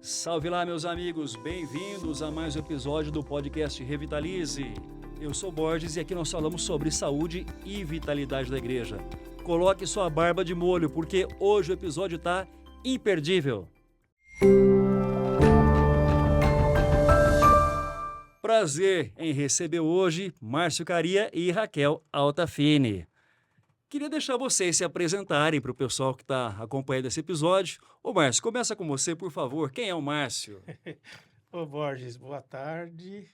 Salve lá, meus amigos, bem-vindos a mais um episódio do podcast Revitalize. Eu sou Borges e aqui nós falamos sobre saúde e vitalidade da igreja. Coloque sua barba de molho, porque hoje o episódio está imperdível. Prazer em receber hoje Márcio Caria e Raquel Altafini. Queria deixar vocês se apresentarem para o pessoal que está acompanhando esse episódio. Ô Márcio, começa com você, por favor. Quem é o Márcio? Ô Borges, boa tarde.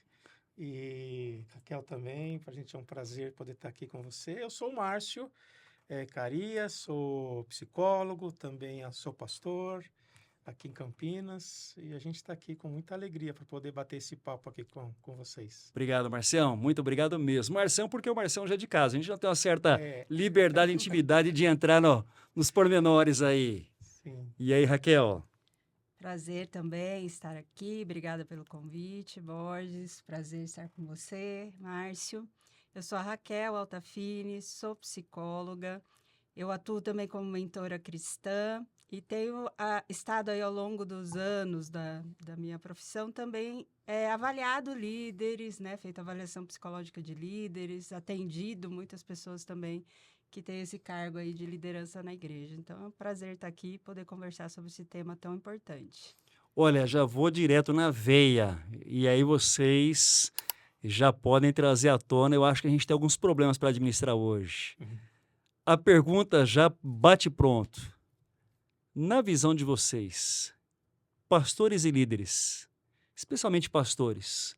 E Raquel também, para a gente é um prazer poder estar aqui com você. Eu sou o Márcio Caria, sou psicólogo, também sou pastor aqui em Campinas. E a gente está aqui com muita alegria para poder bater esse papo aqui com vocês. Obrigado, Marcião. Muito obrigado mesmo. Marcião, porque o Marcião já é de casa. A gente já tem uma certa É, liberdade e intimidade de entrar nos pormenores aí. sim. E aí, Raquel? Prazer também estar aqui. Obrigada pelo convite, Borges. Prazer estar com você, Márcio. Eu sou a Raquel Altafini, sou psicóloga. Eu atuo também como mentora cristã e tenho estado aí ao longo dos anos da minha profissão também avaliado líderes, né? Feito avaliação psicológica de líderes, atendido muitas pessoas também que têm esse cargo aí de liderança na igreja. Então, é um prazer estar aqui e poder conversar sobre esse tema tão importante. Olha, já vou direto na veia. E aí vocês já podem trazer à tona. Eu acho que a gente tem alguns problemas para administrar hoje. A pergunta já bate pronto. Na visão de vocês, pastores e líderes, especialmente pastores,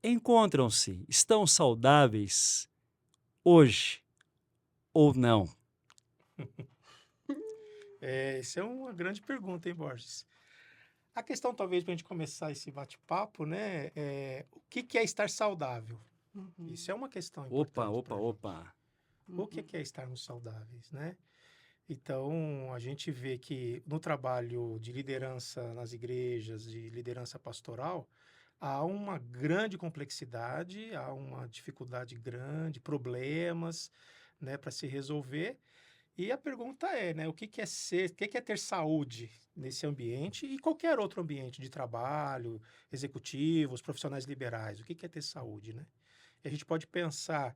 encontram-se, estão saudáveis hoje ou não? Essa é uma grande pergunta, hein, Borges? A questão, talvez, para a gente começar esse bate-papo, né? O que é estar saudável? Isso é uma questão importante. Opa. O que é estarmos saudáveis, né? Então, a gente vê que no trabalho de liderança nas igrejas, de liderança pastoral, há uma grande complexidade, há uma dificuldade grande, problemas, né, para se resolver. E a pergunta é, né, o que é ter saúde nesse ambiente e qualquer outro ambiente de trabalho, executivos, profissionais liberais? O que é ter saúde, né? E a gente pode pensar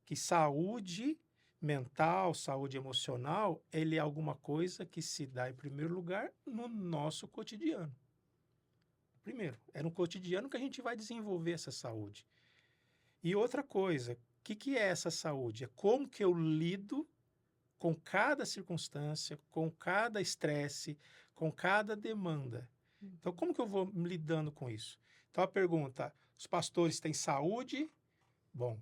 que saúde mental, saúde emocional, ele é alguma coisa que se dá, em primeiro lugar, no nosso cotidiano. Primeiro, é no cotidiano que a gente vai desenvolver essa saúde. E outra coisa, o que é essa saúde? É como que eu lido com cada circunstância, com cada estresse, com cada demanda. Então, como que eu vou lidando com isso? Então, a pergunta, os pastores têm saúde? Bom,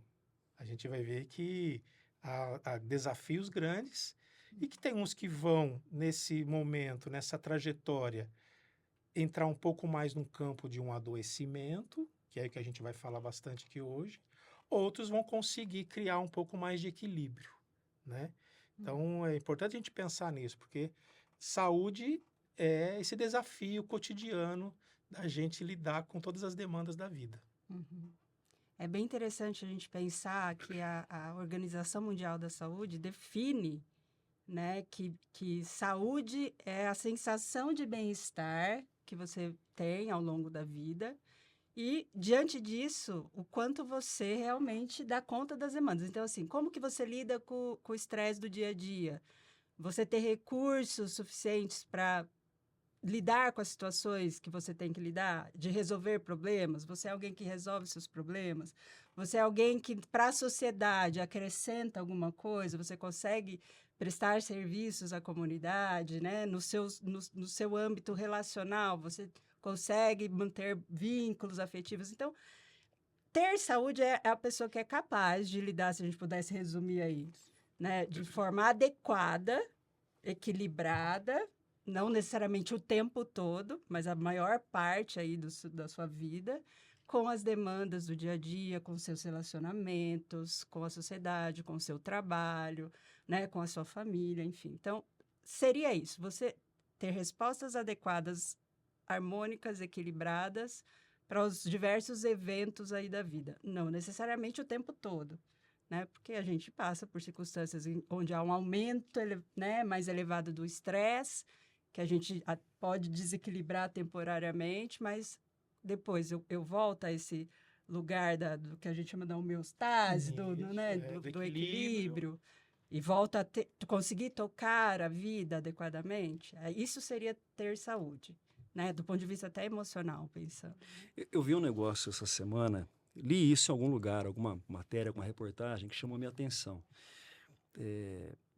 a gente vai ver que há desafios grandes e que tem uns que vão, nesse momento, nessa trajetória, entrar um pouco mais no campo de um adoecimento, que é o que a gente vai falar bastante aqui hoje. Outros vão conseguir criar um pouco mais de equilíbrio, né? Então, é importante a gente pensar nisso, porque saúde é esse desafio cotidiano da gente lidar com todas as demandas da vida. É bem interessante a gente pensar que a Organização Mundial da Saúde define, né, que saúde é a sensação de bem-estar que você tem ao longo da vida e, diante disso, o quanto você realmente dá conta das demandas. Então, assim, como que você lida com o estresse do dia a dia? Você ter recursos suficientes para lidar com as situações que você tem que lidar, de resolver problemas? Você é alguém que resolve seus problemas? Você é alguém que, para a sociedade, acrescenta alguma coisa? Você consegue prestar serviços à comunidade, né? No seu âmbito relacional, você consegue manter vínculos afetivos? Então, ter saúde é a pessoa que é capaz de lidar, se a gente pudesse resumir aí, né? De forma adequada, equilibrada, não necessariamente o tempo todo, mas a maior parte aí da sua vida, com as demandas do dia a dia, com seus relacionamentos, com a sociedade, com o seu trabalho, né, com a sua família, enfim. Então, seria isso, você ter respostas adequadas, harmônicas, equilibradas, para os diversos eventos aí da vida. Não necessariamente o tempo todo, né? Porque a gente passa por circunstâncias onde há um aumento, né, mais elevado do estresse, que a gente pode desequilibrar temporariamente, mas depois eu volto a esse lugar do que a gente chama da homeostase, do equilíbrio, e volto a conseguir tocar a vida adequadamente. Isso seria ter saúde, né? Do ponto de vista até emocional, pensando. Eu vi um negócio essa semana, li isso em algum lugar, alguma matéria, alguma reportagem que chamou minha atenção.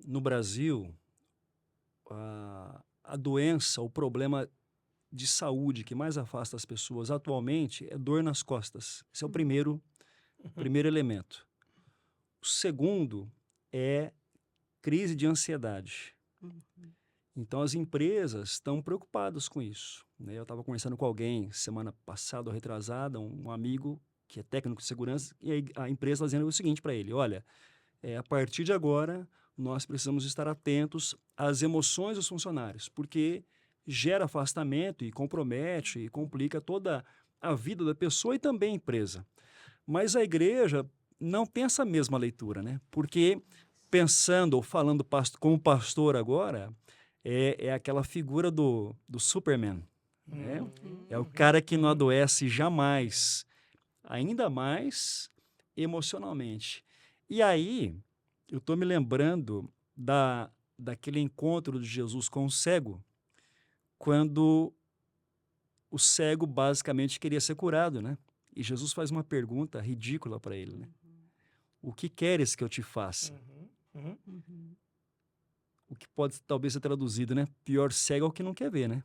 No Brasil, a doença, o problema de saúde que mais afasta as pessoas atualmente é dor nas costas. Esse é o primeiro elemento. O segundo é crise de ansiedade. Então, as empresas estão preocupadas com isso, né? Eu estava conversando com alguém semana passada ou retrasada, um amigo que é técnico de segurança, e aí a empresa está dizendo o seguinte para ele: olha, a partir de agora, nós precisamos estar atentos às emoções dos funcionários, porque gera afastamento e compromete e complica toda a vida da pessoa e também a empresa. Mas a igreja não tem essa mesma leitura, né? Porque pensando ou falando como pastor agora, é aquela figura do Superman, né? É o cara que não adoece jamais, ainda mais emocionalmente. E aí, eu estou me lembrando daquele encontro de Jesus com o cego, quando o cego basicamente queria ser curado, né? E Jesus faz uma pergunta ridícula para ele, né? O que queres que eu te faça? O que pode talvez ser traduzido, né? Pior cego é o que não quer ver, né?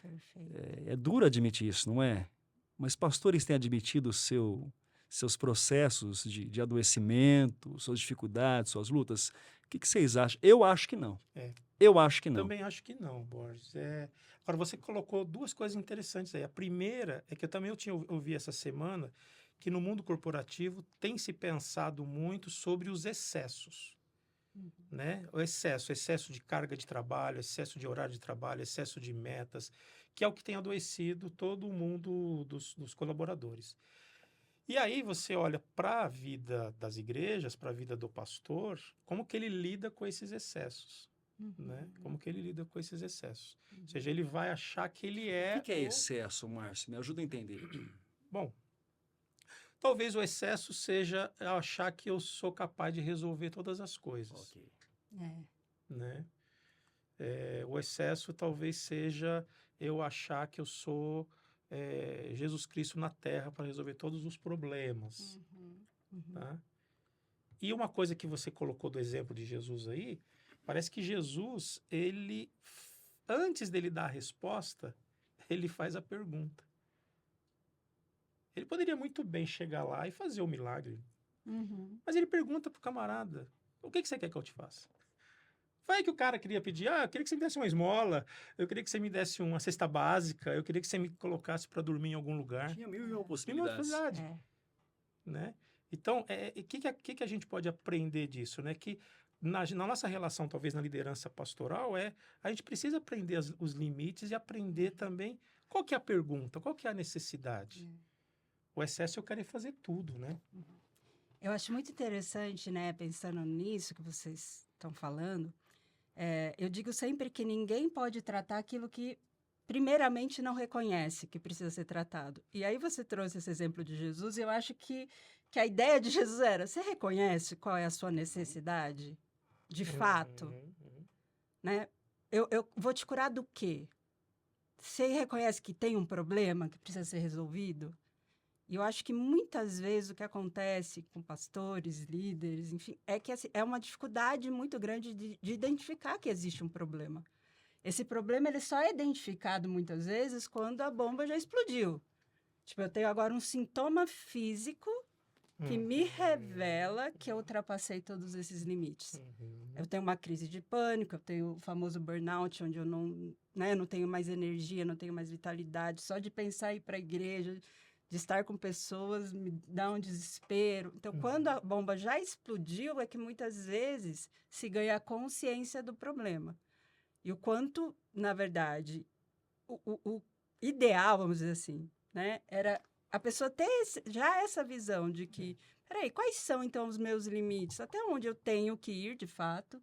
Perfeito. É duro admitir isso, não é? Mas pastores têm admitido seus processos de adoecimento, suas dificuldades, suas lutas. O que vocês acham? Eu acho que não. Eu acho que não. Também acho que não, Borges. Agora, você colocou duas coisas interessantes aí. A primeira é que eu também ouvi essa semana que no mundo corporativo tem se pensado muito sobre os excessos. Né? O excesso de carga de trabalho, excesso de horário de trabalho, excesso de metas, que é o que tem adoecido todo o mundo dos colaboradores. E aí você olha para a vida das igrejas, para a vida do pastor, como que ele lida com esses excessos. Né? Como que ele lida com esses excessos. Ou seja, ele vai achar que ele é... O que é excesso, Márcio? Me ajuda a entender. Bom, talvez o excesso seja achar que eu sou capaz de resolver todas as coisas. Ok. Né? O excesso talvez seja eu achar que eu sou Jesus Cristo na Terra para resolver todos os problemas. Tá? E uma coisa que você colocou do exemplo de Jesus aí, parece que Jesus, antes dele dar a resposta, ele faz a pergunta. Ele poderia muito bem chegar lá e fazer o milagre. Mas ele pergunta para o camarada, o que você quer que eu te faça? Foi que o cara queria pedir, eu queria que você me desse uma esmola, eu queria que você me desse uma cesta básica, eu queria que você me colocasse para dormir em algum lugar. Tinha mil e uma possibilidades. Né? Então, o que a gente pode aprender disso? Né? Que na nossa relação, talvez na liderança pastoral, a gente precisa aprender os limites e aprender também qual que é a pergunta, qual que é a necessidade. O excesso eu quero fazer tudo, né? Eu acho muito interessante, né, pensando nisso que vocês estão falando, eu digo sempre que ninguém pode tratar aquilo que primeiramente não reconhece que precisa ser tratado. E aí você trouxe esse exemplo de Jesus e eu acho que a ideia de Jesus era, você reconhece qual é a sua necessidade de fato? Né? Eu vou te curar do quê? Você reconhece que tem um problema que precisa ser resolvido? E eu acho que muitas vezes o que acontece com pastores, líderes, enfim, é que é uma dificuldade muito grande de identificar que existe um problema. Esse problema ele só é identificado muitas vezes quando a bomba já explodiu. Tipo, eu tenho agora um sintoma físico que me revela que eu ultrapassei todos esses limites. Eu tenho uma crise de pânico, eu tenho o famoso burnout, onde eu não tenho mais energia, não tenho mais vitalidade. Só de pensar em ir para a igreja, de estar com pessoas, me dá um desespero. Então, quando a bomba já explodiu, é que muitas vezes se ganha a consciência do problema. E o quanto, na verdade, o ideal, vamos dizer assim, né, era a pessoa ter já essa visão de que, peraí, quais são, então, os meus limites? Até onde eu tenho que ir, de fato,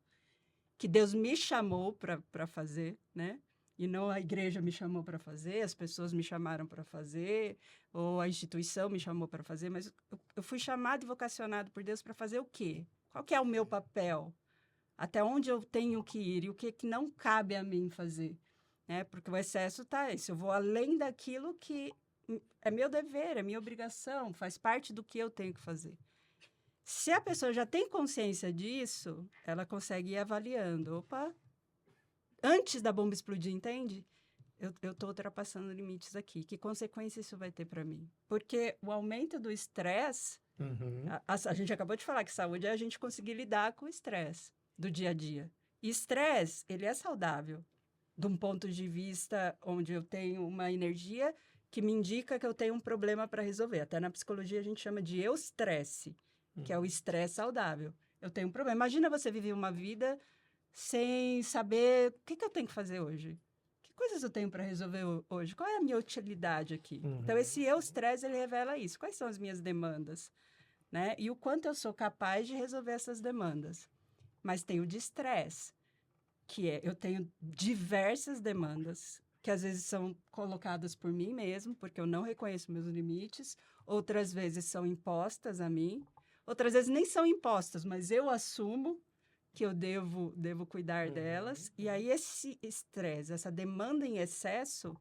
que Deus me chamou para fazer, né? e não a igreja me chamou para fazer, as pessoas me chamaram para fazer, ou a instituição me chamou para fazer, mas eu fui chamado e vocacionado por Deus para fazer o quê? Qual que é o meu papel? Até onde eu tenho que ir e o que não cabe a mim fazer? Né? Porque o excesso está isso, eu vou além daquilo que é meu dever, é minha obrigação, faz parte do que eu tenho que fazer. Se a pessoa já tem consciência disso, ela consegue ir avaliando. Opa, antes da bomba explodir, entende? Eu estou ultrapassando limites aqui. Que consequência isso vai ter para mim? Porque o aumento do estresse, a gente acabou de falar que saúde é a gente conseguir lidar com o estresse do dia a dia. E estresse, ele é saudável, de um ponto de vista onde eu tenho uma energia que me indica que eu tenho um problema para resolver. Até na psicologia a gente chama de eustresse, que é o estresse saudável. Eu tenho um problema. Imagina você viver uma vida sem saber o que eu tenho que fazer hoje. Que coisas eu tenho para resolver hoje? Qual é a minha utilidade aqui? Então, esse eustresse, ele revela isso. Quais são as minhas demandas? Né? E o quanto eu sou capaz de resolver essas demandas. Mas tem o de estresse, que é, eu tenho diversas demandas que às vezes são colocadas por mim mesmo, porque eu não reconheço meus limites, outras vezes são impostas a mim, outras vezes nem são impostas, mas eu assumo que eu devo cuidar delas, e aí esse estresse, essa demanda em excesso,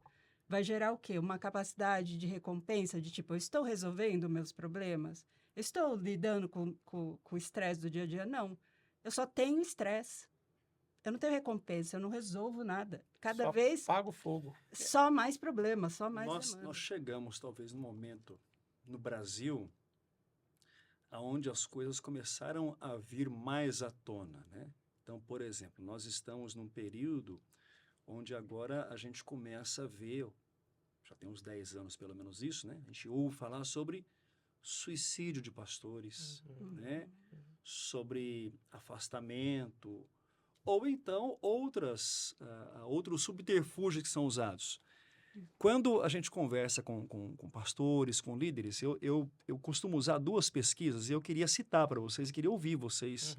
vai gerar o quê? Uma capacidade de recompensa, de tipo, eu estou resolvendo meus problemas? Eu estou lidando com o estresse do dia a dia? Não. Eu só tenho estresse. Eu não tenho recompensa, eu não resolvo nada. Cada vez... Pago fogo. Só mais problemas, só mais demanda. Nós chegamos, talvez, num momento, no Brasil, onde as coisas começaram a vir mais à tona, né? Então, por exemplo, nós estamos num período onde agora a gente começa a ver, já tem uns 10 anos pelo menos isso, né? A gente ouve falar sobre suicídio de pastores, né? Sobre afastamento, ou então outros subterfúgios que são usados. Quando a gente conversa com pastores, com líderes, eu costumo usar 2 pesquisas e eu queria citar para vocês, queria ouvir vocês.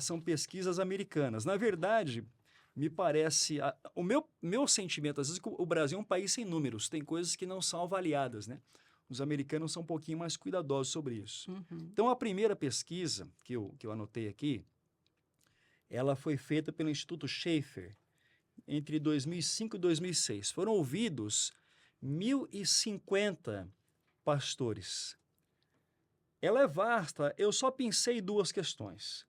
São pesquisas americanas. Na verdade, me parece... o meu sentimento, às vezes, é que o Brasil é um país sem números, tem coisas que não são avaliadas, né? Os americanos são um pouquinho mais cuidadosos sobre isso. Então, a primeira pesquisa que eu anotei aqui, ela foi feita pelo Instituto Schaeffer entre 2005 e 2006. Foram ouvidos 1.050 pastores. Ela é vasta, eu só pensei 2 questões.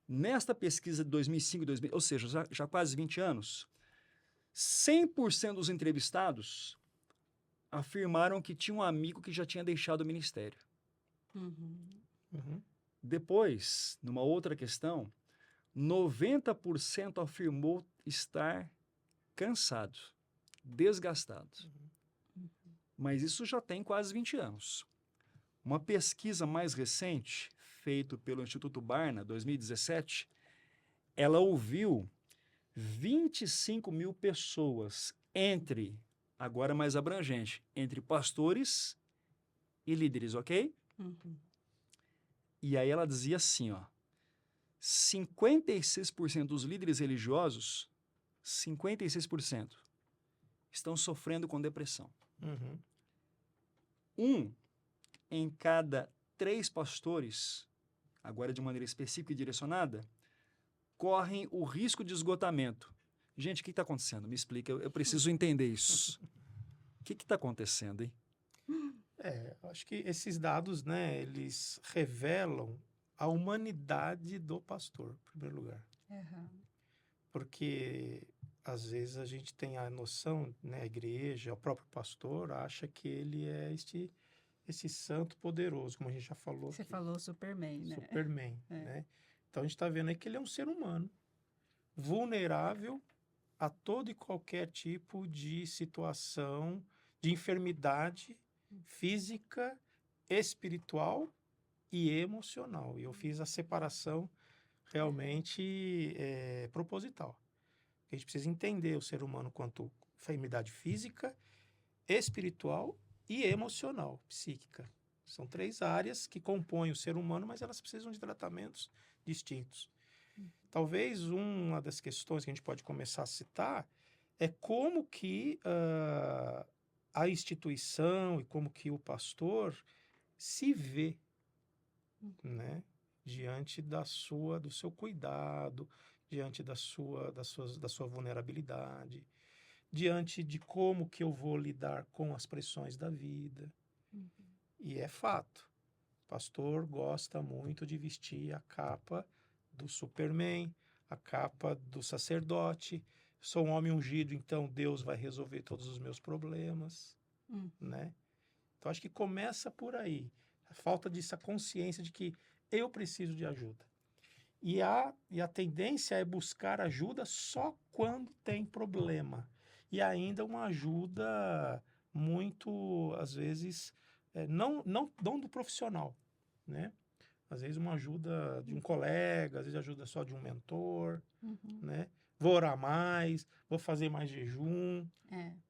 Nesta pesquisa de 2005 e 2006, ou seja, já quase 20 anos, 100% dos entrevistados afirmaram que tinha um amigo que já tinha deixado o ministério. Depois, numa outra questão, 90% afirmou estar cansado, desgastado. Mas isso já tem quase 20 anos. Uma pesquisa mais recente, feita pelo Instituto Barna, 2017, ela ouviu 25 mil pessoas agora mais abrangente, entre pastores e líderes, ok? E aí ela dizia assim, ó, 56% dos líderes religiosos, 56%, estão sofrendo com depressão. 1 em cada 3 pastores, agora de maneira específica e direcionada, correm o risco de esgotamento. Gente, o que está acontecendo? Me explica, eu preciso entender isso. O que está acontecendo, hein? Acho que esses dados, né, eles revelam a humanidade do pastor, em primeiro lugar. Porque, às vezes, a gente tem a noção, né, a igreja, o próprio pastor, acha que ele é esse santo poderoso, como a gente já falou. Você falou Superman, né? Superman, né? Então, a gente está vendo aí que ele é um ser humano, vulnerável a todo e qualquer tipo de situação de enfermidade física, espiritual e emocional. E eu fiz a separação realmente proposital. A gente precisa entender o ser humano quanto enfermidade física, espiritual e emocional, psíquica. São 3 áreas que compõem o ser humano, mas elas precisam de tratamentos distintos. Talvez uma das questões que a gente pode começar a citar é como que a instituição e como que o pastor se vê, né, diante do seu cuidado, diante da sua vulnerabilidade, diante de como que eu vou lidar com as pressões da vida. E é fato, o pastor gosta muito de vestir a capa do Superman, a capa do sacerdote. Sou um homem ungido, então Deus vai resolver todos os meus problemas, né? Então acho que começa por aí, a falta dessa consciência de que eu preciso de ajuda. E a tendência é buscar ajuda só quando tem problema. E ainda uma ajuda muito, às vezes, não do profissional, né? Às vezes uma ajuda de um colega, às vezes ajuda só de um mentor, né? Vou orar mais, vou fazer mais jejum.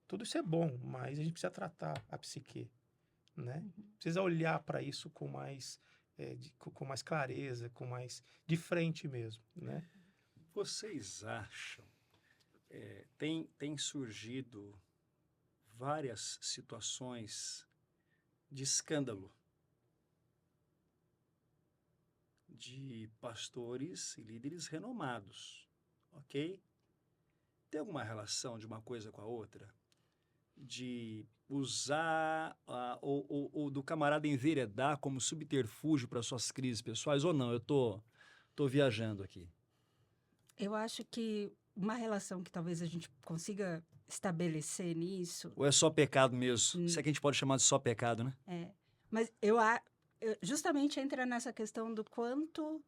Tudo isso é bom, mas a gente precisa tratar a psique, né? Precisa olhar para isso com mais clareza, com mais de frente mesmo, né? Vocês acham, tem surgido várias situações de escândalo de pastores e líderes renomados, ok? Tem alguma relação de uma coisa com a outra? De usar ou do camarada enveredar como subterfúgio para suas crises pessoais, ou não? Eu tô viajando aqui. Eu acho que uma relação que talvez a gente consiga estabelecer nisso... Ou é só pecado mesmo? Isso é que a gente pode chamar de só pecado, né? Mas justamente entra nessa questão do quanto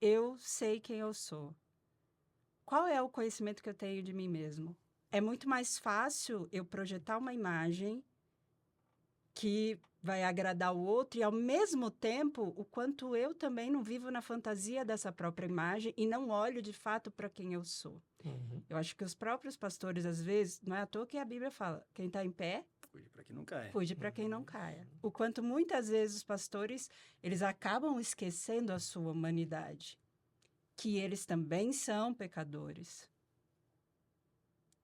eu sei quem eu sou. Qual é o conhecimento que eu tenho de mim mesmo? É muito mais fácil eu projetar uma imagem que vai agradar o outro e, ao mesmo tempo, o quanto eu também não vivo na fantasia dessa própria imagem e não olho, de fato, para quem eu sou. Eu acho que os próprios pastores, às vezes, não é à toa que a Bíblia fala, quem está em pé... Cuide para quem não caia. Cuide para quem não caia. O quanto, muitas vezes, os pastores, eles acabam esquecendo a sua humanidade. Que eles também são pecadores.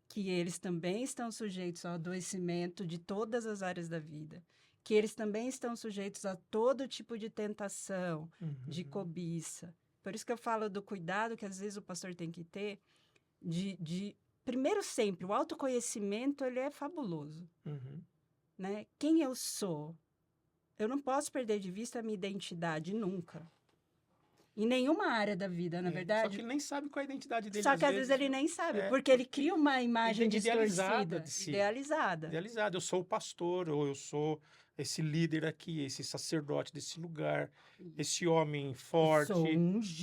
Que eles também estão sujeitos ao adoecimento de todas as áreas da vida. Que eles também estão sujeitos a todo tipo de tentação, de cobiça. Por isso que eu falo do cuidado que às vezes o pastor tem que ter primeiro sempre, o autoconhecimento, ele é fabuloso. Né? Quem eu sou? Eu não posso perder de vista a minha identidade nunca. Em nenhuma área da vida, na verdade. Só que ele nem sabe qual é a identidade dele. Só que às vezes ele nem sabe, porque ele cria uma imagem idealizada distorcida, idealizada. Eu sou o pastor, ou eu sou esse líder aqui, esse sacerdote desse lugar, esse homem forte.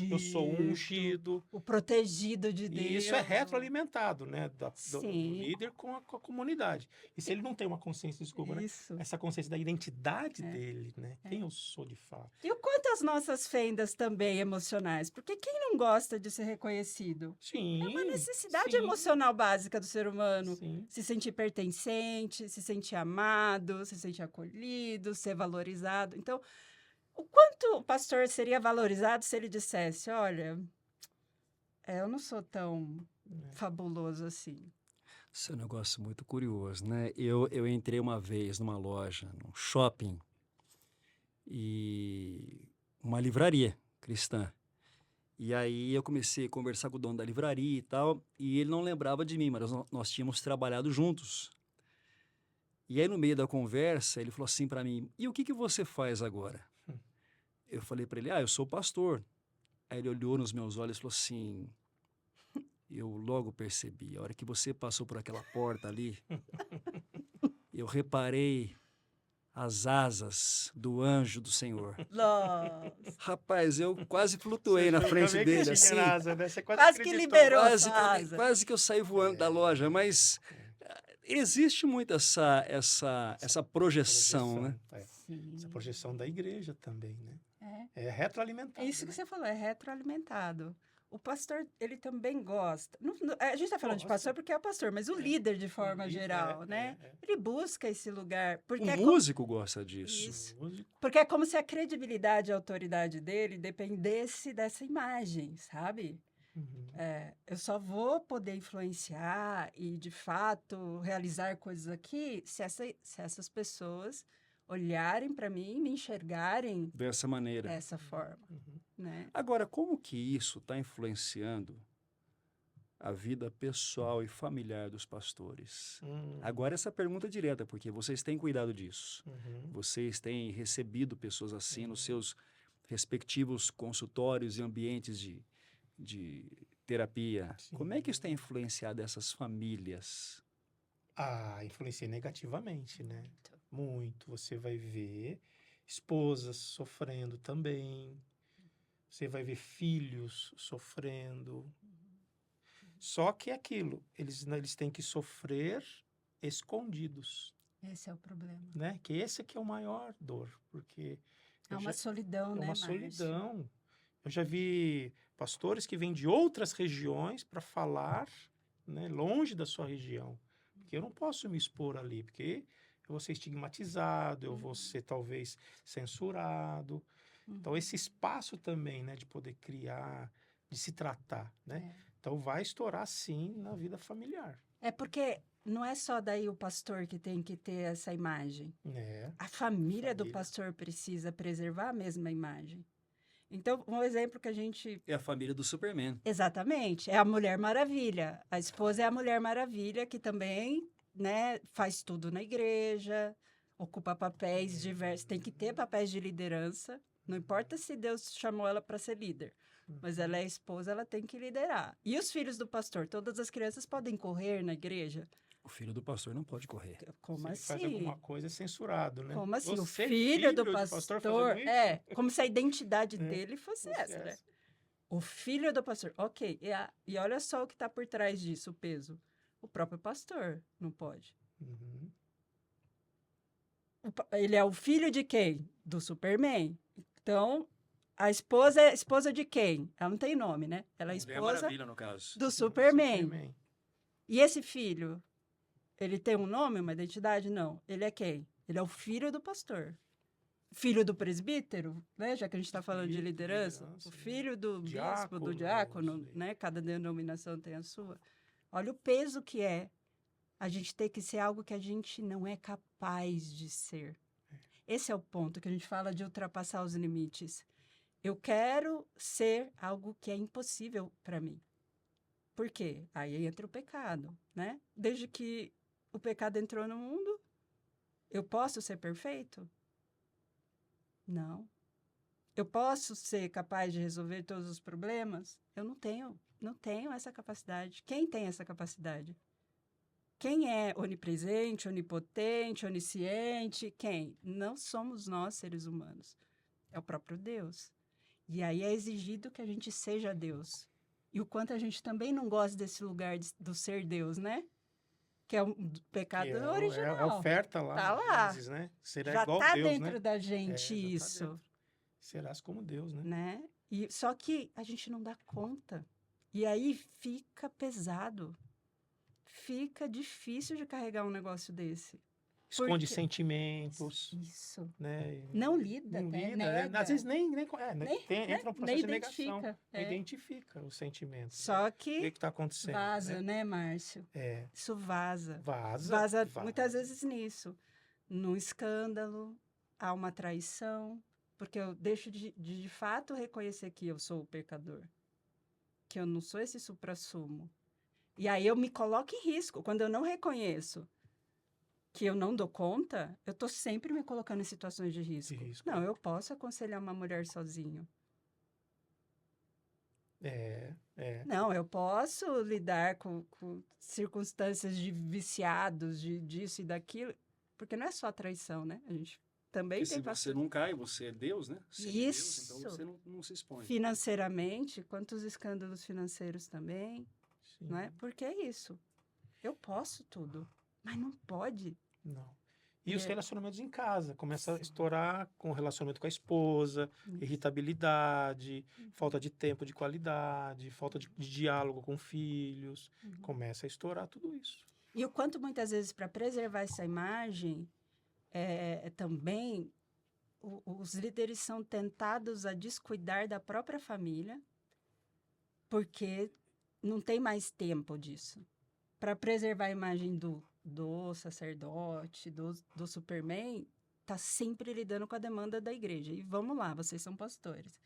Eu sou ungido. O protegido de Deus. E isso é retroalimentado, né? Do líder com a comunidade. E se ele não tem uma consciência, né? Essa consciência da identidade dele, né? Quem eu sou de fato. E o quanto as nossas fendas também emocionais? Porque quem não gosta de ser reconhecido? Sim. É uma necessidade emocional básica do ser humano. Se sentir pertencente, se sentir amado, se sentir acolhido, ser valorizado. Então, o quanto o pastor seria valorizado se ele dissesse, olha, eu não sou tão fabuloso assim. Isso é um negócio muito curioso, né? Eu entrei uma vez numa loja, num shopping, e uma livraria cristã. E aí eu comecei a conversar com o dono da livraria e tal, e ele não lembrava de mim, mas nós tínhamos trabalhado juntos. E aí, no meio da conversa, ele falou assim para mim, e o que você faz agora? Eu falei para ele, eu sou pastor. Aí ele olhou nos meus olhos e falou assim, eu logo percebi, a hora que você passou por aquela porta ali, eu reparei as asas do anjo do Senhor. Nossa. Rapaz, eu quase flutuei na frente dele, assim. Asa, né? Você quase que liberou quase que eu saí voando da loja, mas existe muito essa projeção, né? Essa projeção da igreja também, né? É retroalimentado. É isso que você falou, é retroalimentado. O pastor, ele também gosta. A gente está falando de pastor porque é o pastor, mas o líder, de forma geral, né? Ele busca esse lugar. Porque o músico gosta disso. Isso. Porque é como se a credibilidade e a autoridade dele dependesse dessa imagem, sabe? Uhum. Eu só vou poder influenciar e, de fato, realizar coisas aqui se essas pessoas olharem para mim e me enxergarem Dessa maneira. dessa forma, Uhum. né? Agora, como que isso está influenciando a vida pessoal e familiar dos pastores? Agora, essa pergunta é direta, porque vocês têm cuidado disso. Uhum. Vocês têm recebido pessoas assim nos seus respectivos consultórios e ambientes de terapia. Como é que isso tem influenciado essas famílias? Influencia negativamente, né? Muito. Você vai ver esposas sofrendo também. Você vai ver filhos sofrendo. Só que é aquilo, eles têm que sofrer escondidos, Esse é o problema. né? Que esse aqui é o maior dor, porque É uma solidão, é né, uma Márcio? solidão. Eu já vi pastores que vêm de outras regiões para falar, né, longe da sua região. Porque eu não posso me expor ali, porque eu vou ser estigmatizado, eu vou ser talvez censurado. Então, esse espaço também, né, de poder criar, de se tratar, né? Então, vai estourar sim na vida familiar. É porque não é só daí o pastor que tem que ter essa imagem. É. A família do Família. pastor precisa preservar a mesma imagem. Então, um exemplo que a gente... É a família do Superman. Exatamente, é a Mulher Maravilha. A esposa é a Mulher Maravilha, que também, né, faz tudo na igreja, ocupa papéis diversos, tem que ter papéis de liderança. Não importa se Deus chamou ela para ser líder, mas ela é esposa, ela tem que liderar. E os filhos do pastor? Todas as crianças podem correr na igreja? O filho do pastor não pode correr. Como Se ele assim? faz alguma coisa, é censurado, né? Como assim? Você, O filho do de pastor, fazendo isso? como se a identidade É, dele fosse fosse essa, né? essa. O filho do pastor, ok. E olha só o que está por trás disso, o peso. O próprio pastor não pode. Uhum. Ele é o filho de quem? Do Superman. Então, a esposa é esposa de quem? Ela não tem nome, né? Ela é Mulher esposa Maravilha, no caso. do Superman. Superman. E esse filho, ele tem um nome, uma identidade? Não. Ele é quem? Ele é o filho do pastor. Filho do presbítero, né? Já que a gente está falando de Filho de liderança. liderança, O né? filho do bispo, do Diáconos, diácono, né? Cada denominação tem a sua. Olha o peso que é a gente ter que ser algo que a gente não é capaz de ser. Esse é o ponto que a gente fala de ultrapassar os limites. Eu quero ser algo que é impossível para mim. Por quê? Aí entra o pecado, né? Desde que o pecado entrou no mundo, eu posso ser perfeito? Não. Eu posso ser capaz de resolver todos os problemas? Eu não tenho essa capacidade. Quem tem essa capacidade? Quem é onipresente, onipotente, onisciente? Quem? Não somos nós, seres humanos. É o próprio Deus. E aí é exigido que a gente seja Deus. E o quanto a gente também não gosta desse lugar do ser Deus, né? Que é um pecado Que é original. a oferta lá, Tá no lá. Gênesis, né? Será Já igual está Deus, dentro né? da gente Já tá isso, dentro. Serás como Deus, né? né? E só que a gente não dá conta. E aí fica pesado. Fica difícil de carregar um negócio desse. Esconde Porque- sentimentos, Isso. né? Não lida, Não né? lida, né? Nega. Às vezes nem entra um processo nem de negação. identifica. Não identifica o sentimento. Só O que que está acontecendo? vaza, né, Márcio? É, Isso vaza. vaza. Muitas vezes nisso. Num escândalo, há uma traição, porque eu deixo de fato reconhecer que eu sou o pecador, que eu não sou esse suprassumo. E aí eu me coloco em risco. Quando eu não reconheço que eu não dou conta, eu estou sempre me colocando em situações de risco. De risco. Não, eu posso aconselhar uma mulher sozinho. É. Não, eu posso lidar com circunstâncias de viciados, disso e daquilo, porque não é só a traição, né? A gente também Porque tem se você não cai, você é Deus, né? Você é Deus, então Isso. você não se expõe. Financeiramente, quantos escândalos financeiros também, Sim. não é? Porque é isso. Eu posso tudo, mas não pode. Não. E os É. relacionamentos em casa. Começa a estourar com o relacionamento com a esposa, irritabilidade, falta de tempo de qualidade, falta de diálogo com filhos. Começa a estourar tudo isso. E o quanto muitas vezes para preservar essa imagem, também os líderes são tentados a descuidar da própria família porque não tem mais tempo disso. Para preservar a imagem do sacerdote, do Superman, tá sempre lidando com a demanda da igreja. E vamos lá, vocês são pastores.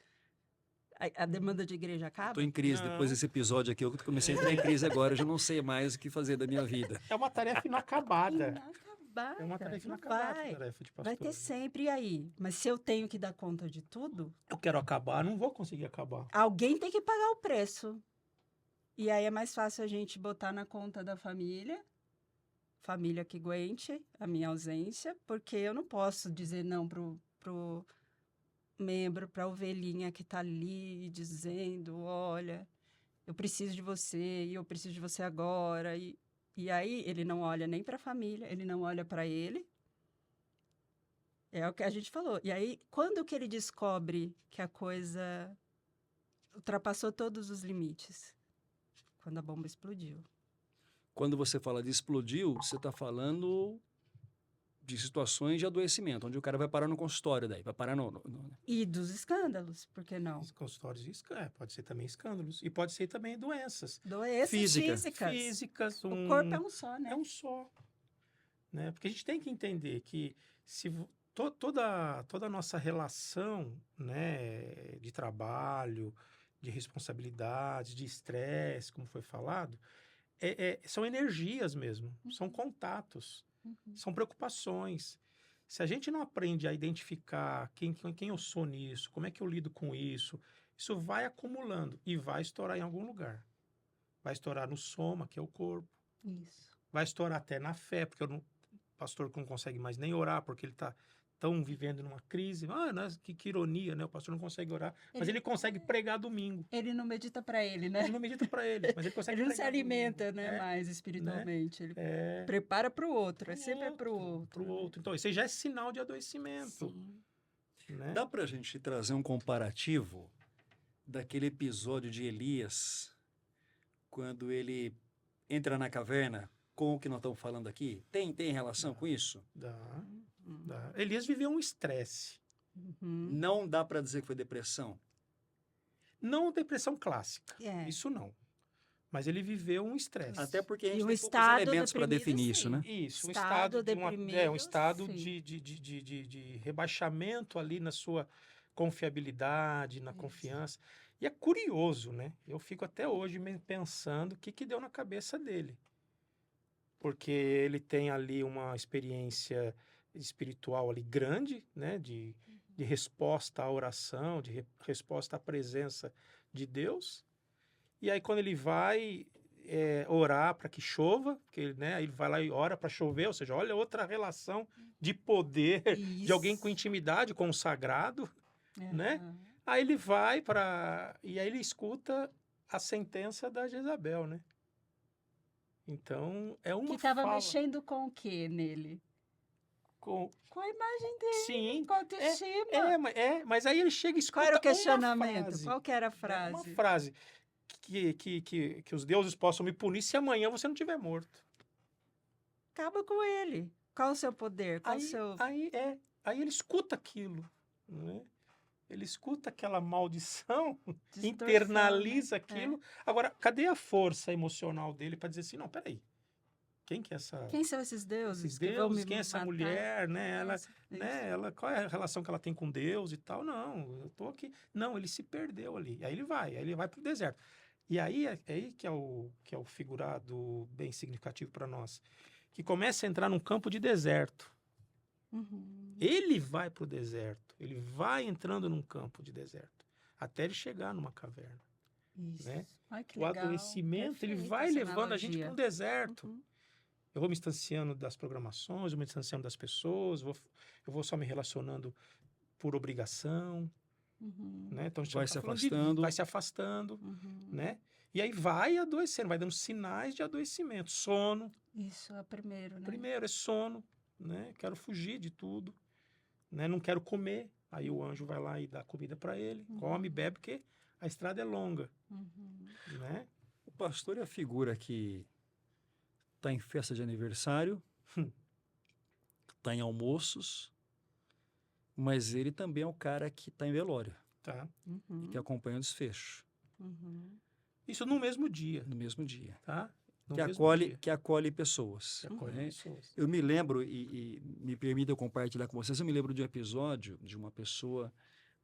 A demanda de igreja acaba? Estou em crise Não. depois desse episódio aqui. Eu comecei a entrar em crise agora. Eu já não sei mais o que fazer da minha vida. É uma tarefa inacabada. Inacabada. É uma tarefa Não inacabada, vai. a tarefa de pastor. Vai ter sempre, e aí? Mas se eu tenho que dar conta de tudo, Eu quero acabar, não vou conseguir acabar. alguém tem que pagar o preço. E aí é mais fácil a gente botar na conta da família que aguente a minha ausência, porque eu não posso dizer não pro membro, pra ovelhinha que tá ali dizendo, olha, eu preciso de você, e eu preciso de você agora. E aí ele não olha nem para a família, ele não olha para ele. É o que a gente falou. E aí, quando que ele descobre que a coisa ultrapassou todos os limites? Quando a bomba explodiu. Quando você fala de explodiu, você está falando de situações de adoecimento, onde o cara vai parar no consultório daí, vai parar E dos escândalos, por que não? Os consultórios, pode ser também escândalos. E pode ser também doenças Doenças físicas. físicas. O corpo é um só, né? É um só. Né? Porque a gente tem que entender que se toda a nossa relação, né, de trabalho, de responsabilidade, de estresse, como foi falado, são energias mesmo, são contatos, são preocupações. Se a gente não aprende a identificar quem eu sou nisso, como é que eu lido com isso vai acumulando e vai estourar em algum lugar. Vai estourar no soma, que é o corpo. Isso. Vai estourar até na fé, porque o pastor não consegue mais nem orar, porque ele está tão vivendo numa crise. Que ironia, né? O pastor não consegue orar, mas ele consegue pregar domingo. Ele não medita para ele, né? Ele não medita para ele, mas ele consegue Ele não se pregar alimenta, domingo. né, mais espiritualmente. Ele É prepara para o outro, é sempre para o outro. Pro outro. Então, isso aí já é sinal de adoecimento. Sim. Né? Dá para a gente trazer um comparativo daquele episódio de Elias, quando ele entra na caverna, com o que nós estamos falando aqui? Tem relação com isso? Dá. Elias viveu um estresse. Não dá para dizer que foi depressão? Não depressão clássica. É. Isso não. Mas ele viveu um estresse. Até porque a gente E o tem poucos estado elementos para deprimido, definir isso, sim. né? Isso, Estado um deprimido, estado sim. de rebaixamento ali na sua confiabilidade, na Isso. confiança. E é curioso, né? Eu fico até hoje pensando o que deu na cabeça dele. Porque ele tem ali uma experiência espiritual ali grande, né? De resposta à oração, de resposta à presença de Deus. E aí quando ele vai orar para que chova, porque, né, aí ele vai lá e ora para chover, ou seja, olha outra relação de poder, de alguém com intimidade com o sagrado, né? Aí ele vai e aí ele escuta a sentença da Jezabel, né? Então, é uma Que estava fala mexendo com o que nele? com Com a imagem dele, sim, com a autoestima. mas aí ele chega e escuta Qual era o uma questionamento? frase, Qual que era a né? frase? Uma frase que os deuses possam me punir se amanhã você não estiver morto. Acaba com ele. Qual o seu poder? Qual o seu... Aí ele escuta aquilo, né? Ele escuta aquela maldição, distorção, internaliza né? aquilo. Agora, cadê a força emocional dele para dizer assim, não, peraí, quem que é essa... Quem são esses deuses? Esses que vão deuses, me quem é essa matar? mulher, né? Ela, Isso. qual é a relação que ela tem com Deus e tal? Não, eu tô aqui. Não, ele se perdeu ali. Aí ele vai para o deserto. E aí é aí que é o figurado bem significativo para nós, que começa a entrar num campo de deserto. Ele vai para o deserto, ele vai entrando num campo de deserto, até ele chegar numa caverna. Isso. Né? Ai, que O legal. adoecimento, ele Perfeita vai essa levando a gente analogia. para um deserto. Uhum. Eu vou me distanciando das programações, eu vou me distanciando das pessoas, eu vou só me relacionando por obrigação, né? Então, a gente Vai tá se falando afastando. vai se afastando, né? E aí vai adoecendo, vai dando sinais de adoecimento. Sono, Isso é o primeiro, né? primeiro é sono, né? Quero fugir de tudo, né? Não quero comer. Aí o anjo vai lá e dá comida para ele, come, bebe, porque a estrada é longa, né? O pastor é a figura que está em festa de aniversário, está em almoços, mas ele também é o cara que está em velório, Tá. e que acompanha o desfecho. Isso no mesmo dia, no mesmo dia. tá? No Que mesmo acolhe, dia. que acolhe pessoas. Que acolhe né? pessoas. Eu me lembro, e me permita eu compartilhar com vocês, eu me lembro de um episódio de uma pessoa,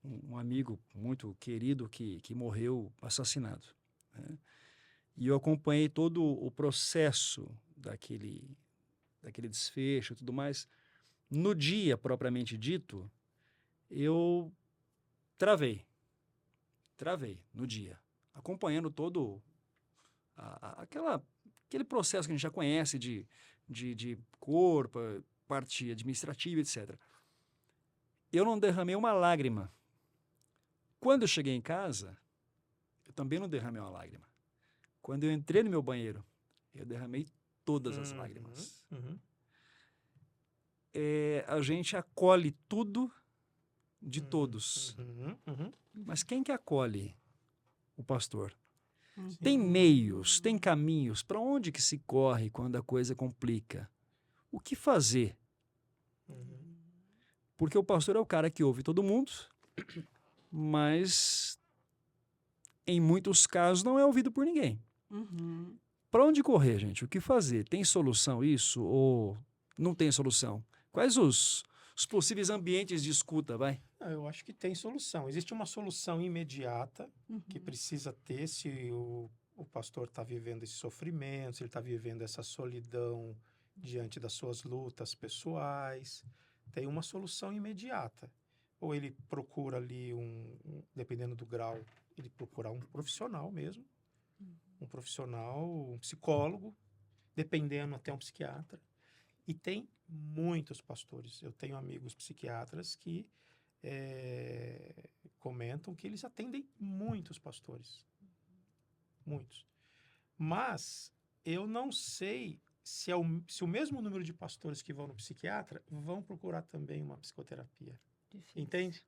um amigo muito querido que morreu assassinado. Né? E eu acompanhei todo o processo daquele desfecho e tudo mais. No dia, propriamente dito, eu travei no dia, acompanhando todo aquele processo que a gente já conhece de corpo, parte administrativa, etc. Eu não derramei uma lágrima. Quando eu cheguei em casa, eu também não derramei uma lágrima. Quando eu entrei no meu banheiro, eu derramei todas as lágrimas. Uhum. A gente acolhe tudo de todos. Uhum. Mas quem que acolhe o pastor? Uhum. Tem meios, tem caminhos. Para onde que se corre quando a coisa complica? O que fazer? Uhum. Porque o pastor é o cara que ouve todo mundo, mas em muitos casos não é ouvido por ninguém. Uhum. Para onde correr, gente? O que fazer? Tem solução isso ou não tem solução? Quais os possíveis ambientes de escuta, vai? Eu acho que tem solução. Existe uma solução imediata que Uhum. precisa ter se o pastor está vivendo esse sofrimento, se ele está vivendo essa solidão diante das suas lutas pessoais. Tem uma solução imediata. Ou ele procura ali dependendo do grau, ele procurar um profissional mesmo, um profissional, um psicólogo, dependendo até um psiquiatra. E tem muitos pastores. Eu tenho amigos psiquiatras que comentam que eles atendem muitos pastores. Muitos. Mas eu não sei se o mesmo número de pastores que vão no psiquiatra vão procurar também uma psicoterapia. Difícil. Entende?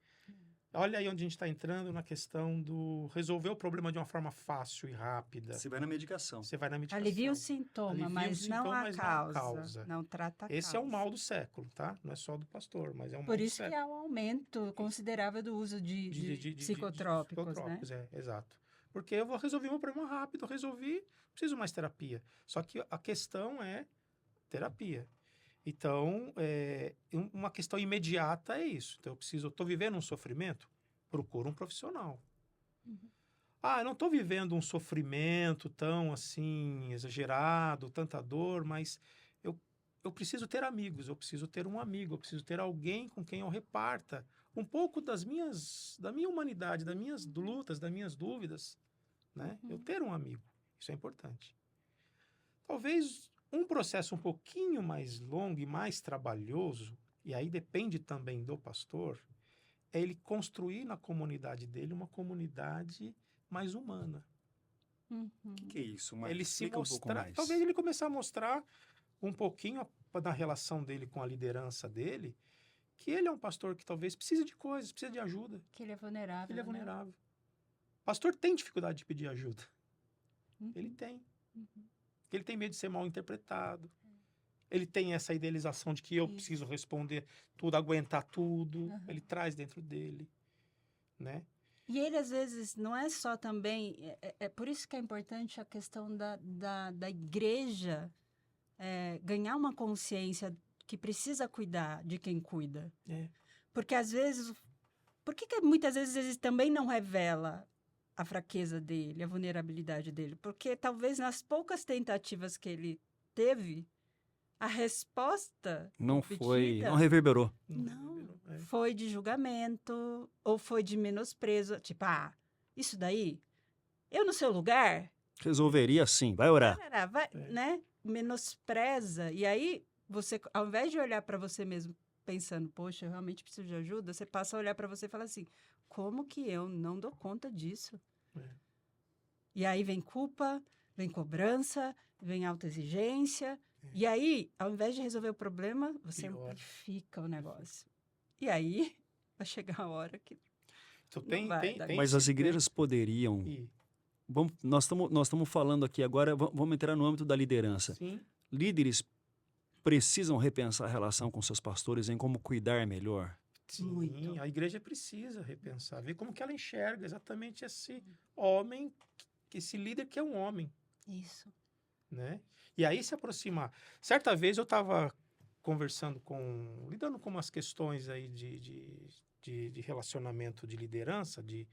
Olha aí onde a gente está entrando na questão do resolver o problema de uma forma fácil e rápida. Você vai na medicação. Você vai na medicação. Alivia o sintoma, Alivia o mas não sintoma, a mas não a causa. causa. Não trata a Esse causa. é o mal do século, tá? Não é só do pastor, mas é um mal Por do isso que século. há um aumento considerável do uso de psicotrópicos, né? Exato. Porque eu vou resolver meu problema rápido, resolvi, preciso mais terapia. Só que a questão é terapia. Então, uma questão imediata é isso. Então, eu estou vivendo um sofrimento? Procura um profissional. Uhum. Eu não estou vivendo um sofrimento tão, assim, exagerado, tanta dor, mas eu preciso ter amigos, eu preciso ter um amigo, eu preciso ter alguém com quem eu reparta um pouco da minha humanidade, das minhas lutas, das minhas dúvidas, né? Eu ter um amigo, isso é importante. Talvez um processo um pouquinho mais longo e mais trabalhoso, e aí depende também do pastor, é ele construir na comunidade dele uma comunidade mais humana. Uhum. O que é isso? Mas Ele se explica um pouco mostrar, mais. talvez ele começar a mostrar um pouquinho na relação dele com a liderança dele, que ele é um pastor que talvez precise de coisas, precisa de ajuda. Que ele é vulnerável. Ele é né? vulnerável. Pastor tem dificuldade de pedir ajuda. Uhum. Ele tem. Uhum. Ele tem medo de ser mal interpretado. Ele tem essa idealização de que eu Isso. preciso responder tudo, aguentar tudo. Uhum. Ele traz dentro dele, né? E ele, às vezes, não é só também... É por isso que é importante a questão da igreja ganhar uma consciência que precisa cuidar de quem cuida. É. Porque, às vezes... Por que muitas vezes ele também não revela a fraqueza dele, a vulnerabilidade dele? Porque talvez nas poucas tentativas que ele teve, a resposta Não obtida não reverberou. não foi de julgamento ou foi de menosprezo. Tipo, isso daí, eu no seu lugar, Resolveria sim, vai orar. vai, né? Menospreza. E aí, você, ao invés de olhar para você mesmo pensando, poxa, eu realmente preciso de ajuda, você passa a olhar para você e fala assim, como que eu não dou conta disso? E aí vem culpa, vem cobrança, vem autoexigência. E aí, ao invés de resolver o problema, você amplifica o negócio. E aí, vai chegar a hora que não vai dar. Mas as igrejas poderiam... Nós estamos falando aqui agora, vamos entrar no âmbito da liderança. Sim. Líderes precisam repensar a relação com seus pastores em como cuidar melhor? Sim, muito. A igreja precisa repensar, ver como que ela enxerga exatamente esse homem esse líder que é um homem, Isso. né? E aí se aproximar. Certa vez eu estava conversando lidando com umas questões aí de relacionamento de liderança, de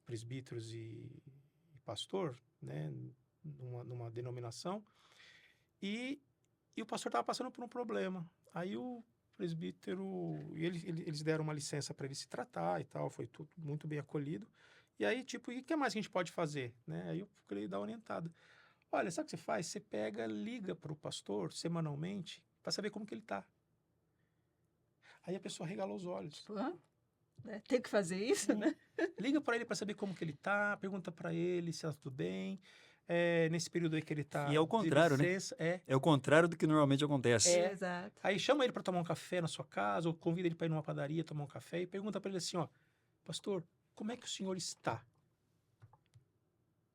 presbíteros e pastor, né? Numa denominação. E o pastor estava passando por um problema. Aí o presbítero, eles deram uma licença para ele se tratar e tal, foi tudo muito bem acolhido. E aí, tipo, e o que mais que a gente pode fazer? Né? Aí eu queria dar uma orientada. Olha, sabe o que você faz? Você liga para o pastor semanalmente para saber como que ele tá. Aí a pessoa regalou os olhos. Tipo, tem que fazer isso, né? Liga para ele para saber como que ele tá, pergunta para ele se tá tudo bem. Nesse período aí que ele tá E é o contrário, de licença, né? É o contrário do que normalmente acontece. Exato. Aí chama ele para tomar um café na sua casa, ou convida ele para ir numa padaria tomar um café e pergunta para ele assim, ó, pastor, como é que o senhor está?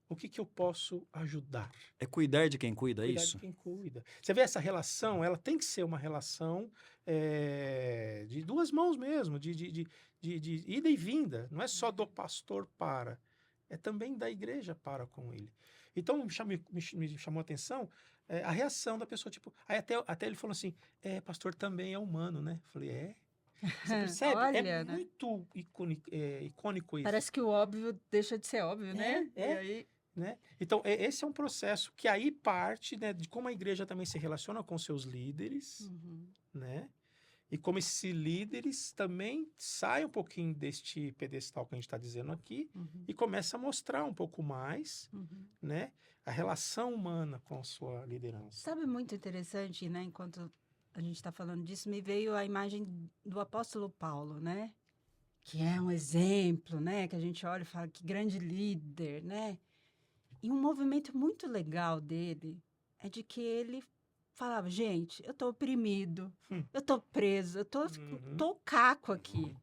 O que eu posso ajudar? É cuidar de quem cuida, é Cuidar isso? de quem cuida. Você vê essa relação, ela tem que ser uma relação de duas mãos mesmo, de ida e vinda. Não é só do pastor para, é também da igreja para com ele. Então, me chamou a atenção a reação da pessoa, tipo... Aí até ele falou assim, pastor também é humano, né? Eu falei, Você percebe? Olha, né? né? Muito icônico isso. Parece que o óbvio deixa de ser óbvio, né? E E aí... né? Então, esse é um processo que aí parte, né, de como a igreja também se relaciona com seus líderes, né? E como esses líderes também saem um pouquinho deste pedestal que a gente está dizendo aqui e começa a mostrar um pouco mais, né, a relação humana com a sua liderança. Sabe, muito interessante, né? Enquanto a gente está falando disso, me veio a imagem do apóstolo Paulo, né? Que é um exemplo, né? Que a gente olha e fala, que grande líder, né? E um movimento muito legal dele é de que ele falava, gente, eu tô oprimido, eu tô preso, eu tô caco aqui.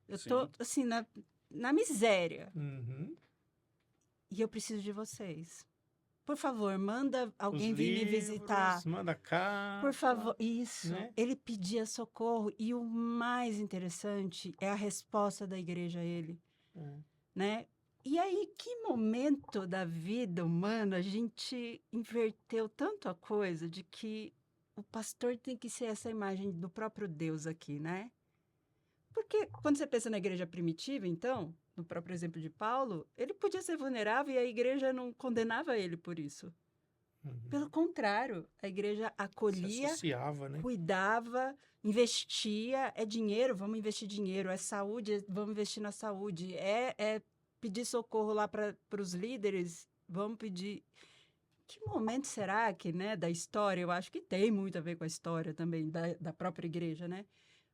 Eu tô, assim, na miséria. E eu preciso de vocês. Por favor, manda alguém vir me visitar. Manda cá. Por favor, isso. Né? Ele pedia socorro. E o mais interessante é a resposta da igreja a ele. Né? E aí, que momento da vida humana a gente inverteu tanto a coisa de que o pastor tem que ser essa imagem do próprio Deus aqui, né? Porque quando você pensa na igreja primitiva, então, no próprio exemplo de Paulo, ele podia ser vulnerável e a igreja não condenava ele por isso. Pelo contrário, a igreja acolhia, se associava, né? Cuidava, investia. É dinheiro, vamos investir dinheiro. É saúde, vamos investir na saúde. É pedir socorro lá para os líderes, vamos pedir. Que momento será que, né, da história, eu acho que tem muito a ver com a história também da própria igreja, né?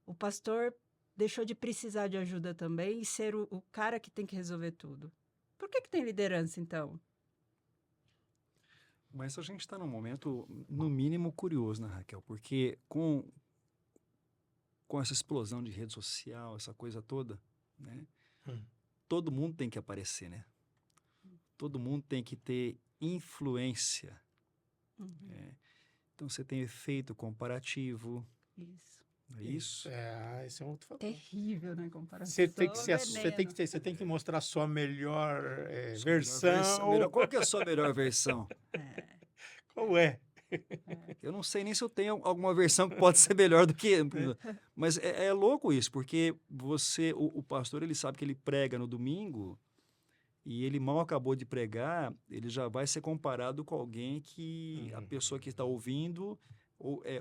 O pastor deixou de precisar de ajuda também e ser o cara que tem que resolver tudo. Por que tem liderança, então? Mas a gente está num momento, no mínimo, curioso, né, Raquel? Porque com essa explosão de rede social, essa coisa toda, né? Todo mundo tem que aparecer, né? Todo mundo tem que ter influência. Então, você tem efeito comparativo. Isso. É isso? Esse é um outro fator. Terrível, né? Comparação. Você tem que mostrar a sua melhor versão. Qual que é a sua melhor versão? Qual é? Eu não sei nem se eu tenho alguma versão que pode ser melhor do que... Mas é louco isso, porque o pastor, ele sabe que ele prega no domingo e ele mal acabou de pregar, ele já vai ser comparado com alguém que a pessoa que está ouvindo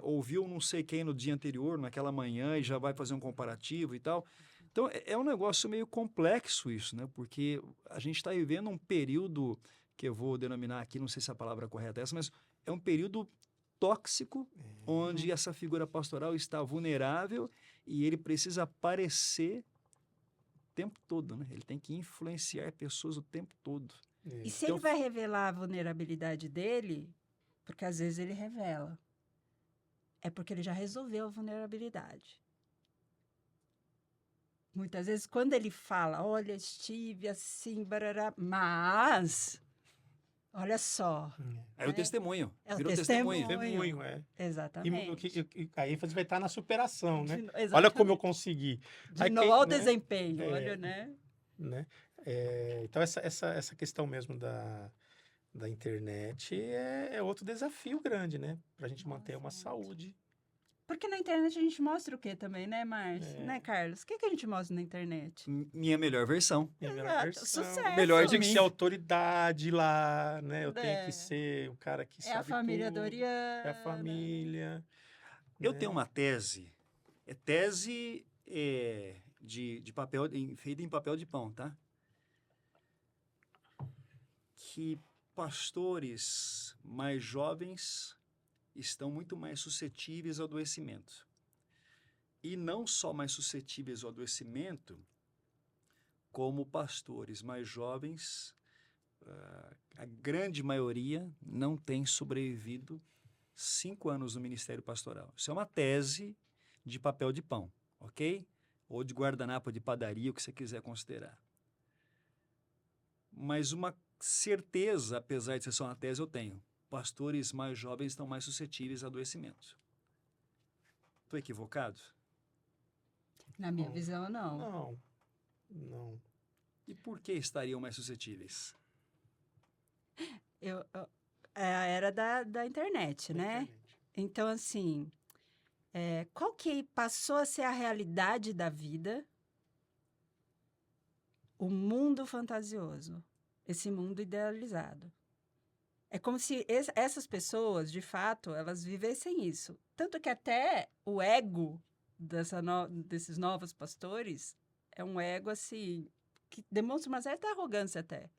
ouviu não sei quem no dia anterior, naquela manhã, e já vai fazer um comparativo e tal. Então, é um negócio meio complexo isso, né? Porque a gente está vivendo um período que eu vou denominar aqui, não sei se a palavra correta é essa, mas é um período tóxico, onde essa figura pastoral está vulnerável e ele precisa aparecer o tempo todo, né? Ele tem que influenciar pessoas o tempo todo. E se ele vai revelar a vulnerabilidade dele, porque às vezes ele revela, é porque ele já resolveu a vulnerabilidade. Muitas vezes, quando ele fala, olha, estive assim, barará, mas... Olha só. É o testemunho. É o Virou testemunho. Testemunho, Exatamente. A ênfase vai estar na superação, né? Exatamente. Olha como eu consegui. Olha o desempenho, olha, né? Então, essa questão mesmo da internet é outro desafio grande, né? Para a gente manter uma Nossa, saúde. Porque na internet a gente mostra o quê também, né, Márcio? Né, Carlos? O que a gente mostra na internet? Minha melhor versão. Minha melhor Exato, versão. sucesso. melhor Eu de tenho que mim. ser autoridade lá, né? Eu tenho É. que ser o cara que É a sabe família tudo. Doriana. É a família. Eu né? tenho uma tese. Tese de papel, feita em papel de pão, tá? Que pastores mais jovens estão muito mais suscetíveis ao adoecimento. E não só mais suscetíveis ao adoecimento, como pastores mais jovens, a grande maioria não tem sobrevivido 5 anos no ministério pastoral. Isso é uma tese de papel de pão, ok? Ou de guardanapo de padaria, o que você quiser considerar. Mas uma certeza, apesar de ser só uma tese, eu tenho. Pastores mais jovens estão mais suscetíveis a adoecimento. Estou equivocado? Na minha Não. visão, não. Não. E por que estariam mais suscetíveis? É a era da internet, Da né? internet. Então, assim, qual que passou a ser a realidade da vida? O mundo fantasioso, esse mundo idealizado. É como se essas pessoas, de fato, elas vivessem isso. Tanto que até o ego desses novos pastores é um ego, assim, que demonstra uma certa arrogância até.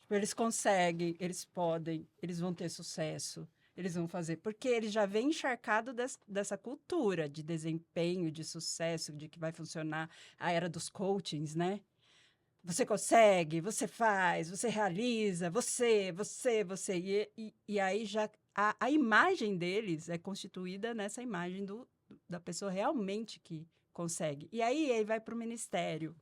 Tipo, eles conseguem, eles podem, eles vão ter sucesso, eles vão fazer. Porque eles já vêm encharcado dessa cultura de desempenho, de sucesso, de que vai funcionar a era dos coachings, né? Você consegue, você faz, você realiza, você. E aí já a imagem deles é constituída nessa imagem da pessoa realmente que consegue. E aí ele vai para o ministério.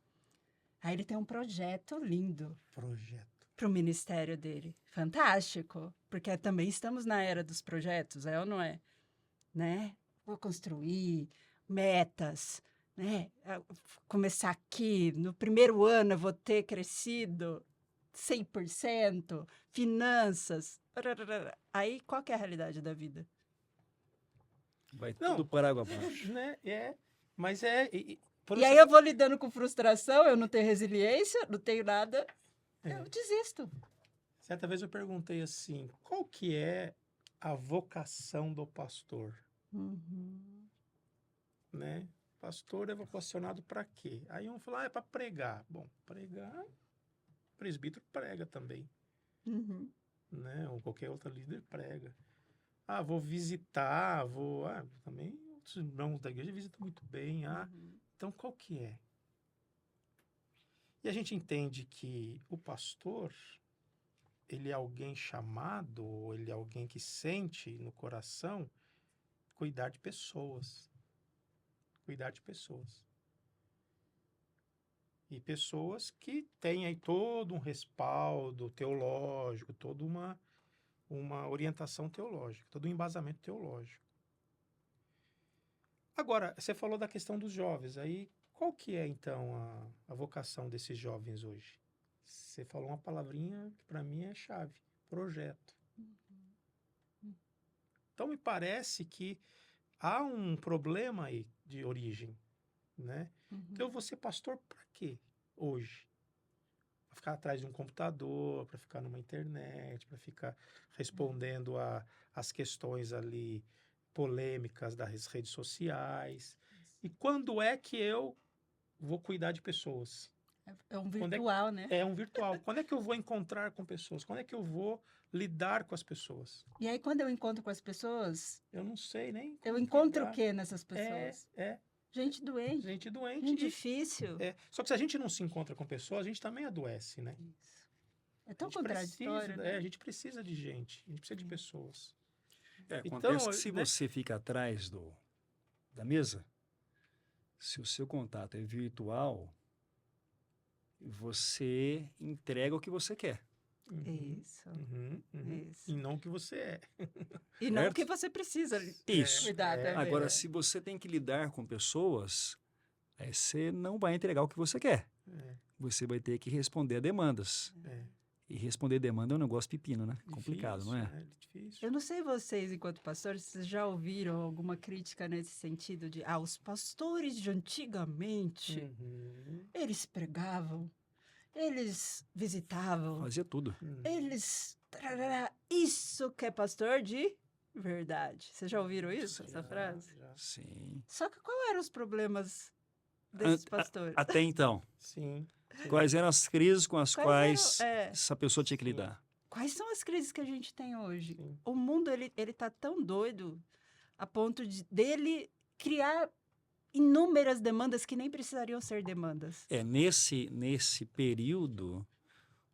Aí ele tem um projeto lindo Projeto. para o ministério dele. Fantástico, porque também estamos na era dos projetos, é ou não é? Né? Vou construir metas, né? Começar aqui, no primeiro ano eu vou ter crescido 100%, finanças. Aí, qual que é a realidade da vida? Vai Não. tudo por água abaixo. Né? Mas por E aí isso- eu vou lidando com frustração, eu não tenho resiliência, não tenho nada, eu desisto. Certa vez eu perguntei assim, qual que é a vocação do pastor? Uhum. Né? Pastor é vocacionado para quê? Aí um falou, é para pregar. Bom, pregar, presbítero prega também, Uhum. né? Ou qualquer outro líder prega. Ah, vou visitar, também outros irmãos da igreja visitam muito bem. Uhum. Então qual que é? E a gente entende que o pastor, ele é alguém chamado, ou ele é alguém que sente no coração cuidar de pessoas. Cuidar de pessoas. E pessoas que têm aí todo um respaldo teológico, toda uma orientação teológica, todo um embasamento teológico. Agora, você falou da questão dos jovens. Aí, qual que é, então, a vocação desses jovens hoje? Você falou uma palavrinha que, para mim, é chave. Projeto. Então, me parece que há um problema aí de origem, né? Uhum. Que eu vou ser pastor para quê hoje? Para ficar atrás de um computador, para ficar numa internet, para ficar respondendo as questões ali polêmicas das redes sociais. E quando é que eu vou cuidar de pessoas? É um Quando virtual, né? É um virtual. Quando é que eu vou encontrar com pessoas? Quando é que eu vou lidar com as pessoas? E aí, quando eu encontro com as pessoas, Eu não sei nem eu como encontro lidar. o que nessas pessoas? Gente doente, Gente doente. gente difícil. Só que se a gente não se encontra com pessoas, a gente também adoece, né? Isso. É tão A gente contraditório, precisa, né? a gente precisa de gente, a gente precisa de pessoas. Acontece que se né? você fica atrás da mesa, se o seu contato é virtual, você entrega o que você quer. Isso. Isso. E não o que você é. E não o certo? que você precisa Isso. cuidar também. Agora, né? se você tem que lidar com pessoas, aí você não vai entregar o que você quer. você vai ter que responder a demandas. É. E responder demanda é um negócio pepino, né? Complicado, não é? Difícil. Eu não sei vocês, enquanto pastores, vocês já ouviram alguma crítica nesse sentido de, os pastores de antigamente, eles pregavam, eles visitavam, Fazia tudo. eles... tarará, isso que é pastor de verdade. Vocês já ouviram isso, essa frase? Já. Sim. Só que qual eram os problemas desses pastores? Até então. Sim. Quais eram as crises com as quais eram, essa pessoa tinha que Sim. lidar? Quais são as crises que a gente tem hoje? Sim. O mundo, ele tá tão doido a ponto dele criar inúmeras demandas que nem precisariam ser demandas. Nesse período,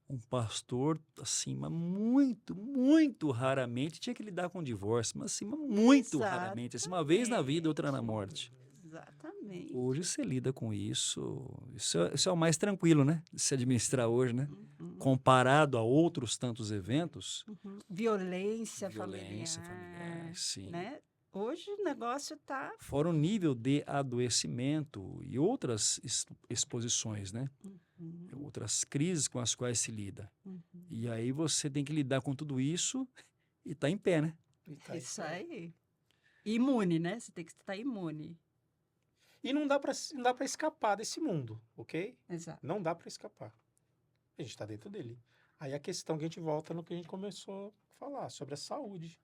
um pastor, assim, mas muito raramente tinha que lidar com divórcio, mas assim, mas muito raramente. Assim, uma vez na vida, outra na morte. Exatamente. Hoje você lida com isso. Isso é o mais tranquilo, né? De se administrar hoje, né? Comparado a outros tantos eventos. Violência Violência familiar, familiar, sim. né? Hoje o negócio tá... Fora o nível de adoecimento e outras exposições, né? Outras crises com as quais se lida. E aí você tem que lidar com tudo isso e tá em pé, né? E tá Isso aí. Imune, né? Você tem que estar imune. E não dá para escapar desse mundo, ok? Exato. Não dá para escapar. A gente está dentro dele. Aí a questão que a gente volta no que a gente começou a falar, sobre a saúde.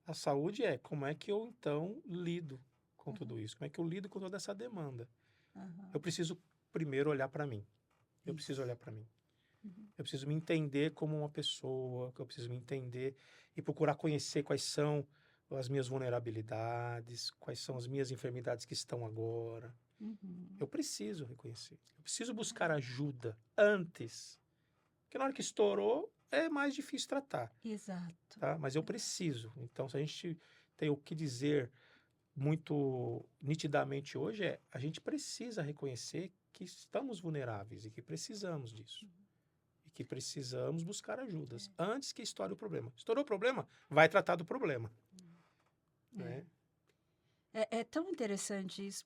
A saúde é como é que eu, então, lido com tudo isso? Como é que eu lido com toda essa demanda? Eu preciso primeiro olhar para mim. Eu preciso olhar para mim. Eu preciso me entender como uma pessoa, eu preciso me entender e procurar conhecer quais são as minhas vulnerabilidades, quais são as minhas enfermidades que estão agora. Eu preciso reconhecer. Eu preciso buscar ajuda antes. Porque na hora que estourou, é mais difícil tratar. Exato. Tá? Mas eu preciso. Então, se a gente tem o que dizer muito nitidamente hoje, a gente precisa reconhecer que estamos vulneráveis e que precisamos disso. E que precisamos buscar ajudas antes que estoure o problema. Estourou o problema, vai tratar do problema. Né? É tão interessante isso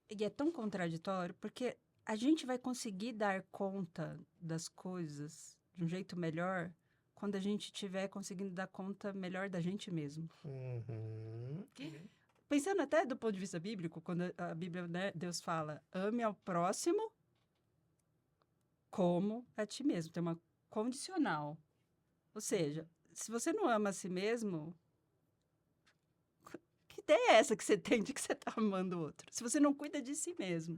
e é tão contraditório, porque a gente vai conseguir dar conta das coisas de um jeito melhor quando a gente estiver conseguindo dar conta melhor da gente mesmo. Pensando até do ponto de vista bíblico, quando a Bíblia, né, Deus fala, ame ao próximo como a ti mesmo. Tem uma condicional. Ou seja, se você não ama a si mesmo, que ideia é essa que você tem de que você está amando o outro? Se você não cuida de si mesmo,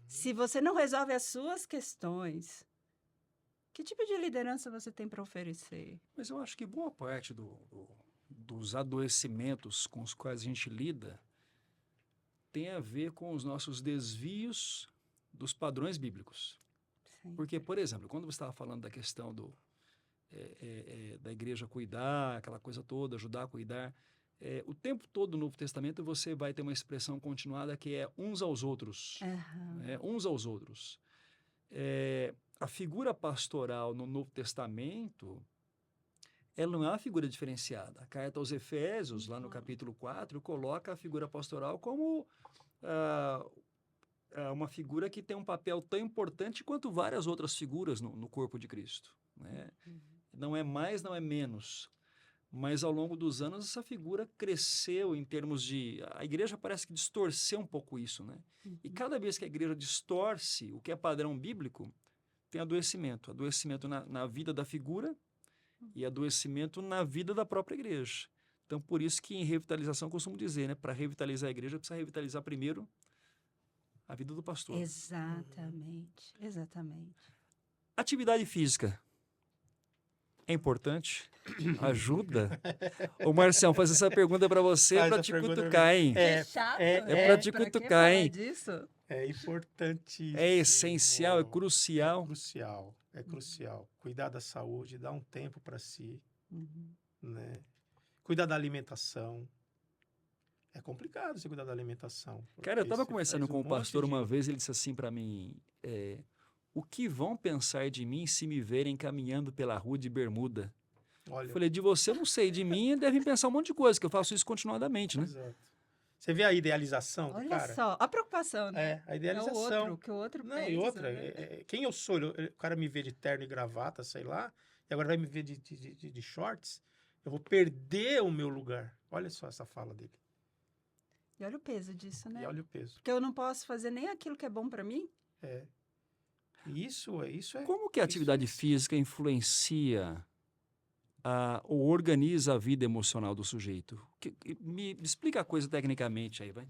se você não resolve as suas questões, que tipo de liderança você tem para oferecer? Mas eu acho que boa parte dos adoecimentos com os quais a gente lida tem a ver com os nossos desvios dos padrões bíblicos. Sim. Porque, por exemplo, quando você estava falando da questão da igreja cuidar, aquela coisa toda, ajudar a cuidar, o tempo todo no Novo Testamento você vai ter uma expressão continuada que é uns aos outros. Uns aos outros. A figura pastoral no Novo Testamento, ela não é uma figura diferenciada. A carta aos Efésios, lá no capítulo 4, coloca a figura pastoral como uma figura que tem um papel tão importante quanto várias outras figuras no corpo de Cristo. Né? Não é mais, não é menos. Mas ao longo dos anos essa figura cresceu em termos de... A igreja parece que distorceu um pouco isso, né? E cada vez que a igreja distorce o que é padrão bíblico, tem adoecimento. Adoecimento na vida da figura e adoecimento na vida da própria igreja. Então, por isso que em revitalização eu costumo dizer, né? Para revitalizar a igreja, precisa revitalizar primeiro a vida do pastor. Exatamente, exatamente. Atividade física. É importante? Ajuda? Ô, Marcião, fazer essa pergunta para você Faz para a te pergunta cutucar, hein? É chato. É pra te Pra que cutucar, falar hein? disso? É importantíssimo. É essencial, é crucial. É crucial, é crucial. Cuidar da saúde, dar um tempo para si, né? Cuidar da alimentação. É complicado você cuidar da alimentação. Cara, eu estava você conversando faz com um o monte pastor de- uma vez, ele disse assim para mim, o que vão pensar de mim se me verem caminhando pela rua de bermuda? Olha, Eu falei, de você eu não sei, de mim devem pensar um monte de coisa, que eu faço isso continuadamente, né? exato. Você vê a idealização do Olha cara? só, a preocupação, né? É, a idealização. É o outro, que o outro Não, pensa, e outra, né? quem eu sou? O cara me vê de terno e gravata, sei lá, e agora vai me ver de shorts, eu vou perder o meu lugar. Olha só essa fala dele. E olha o peso disso, E né? olha o peso. Porque eu não posso fazer nem aquilo que é bom para mim. É. E isso é. Como que a isso atividade é- física influencia ou organiza a vida emocional do sujeito? Me explica a coisa tecnicamente aí, vai.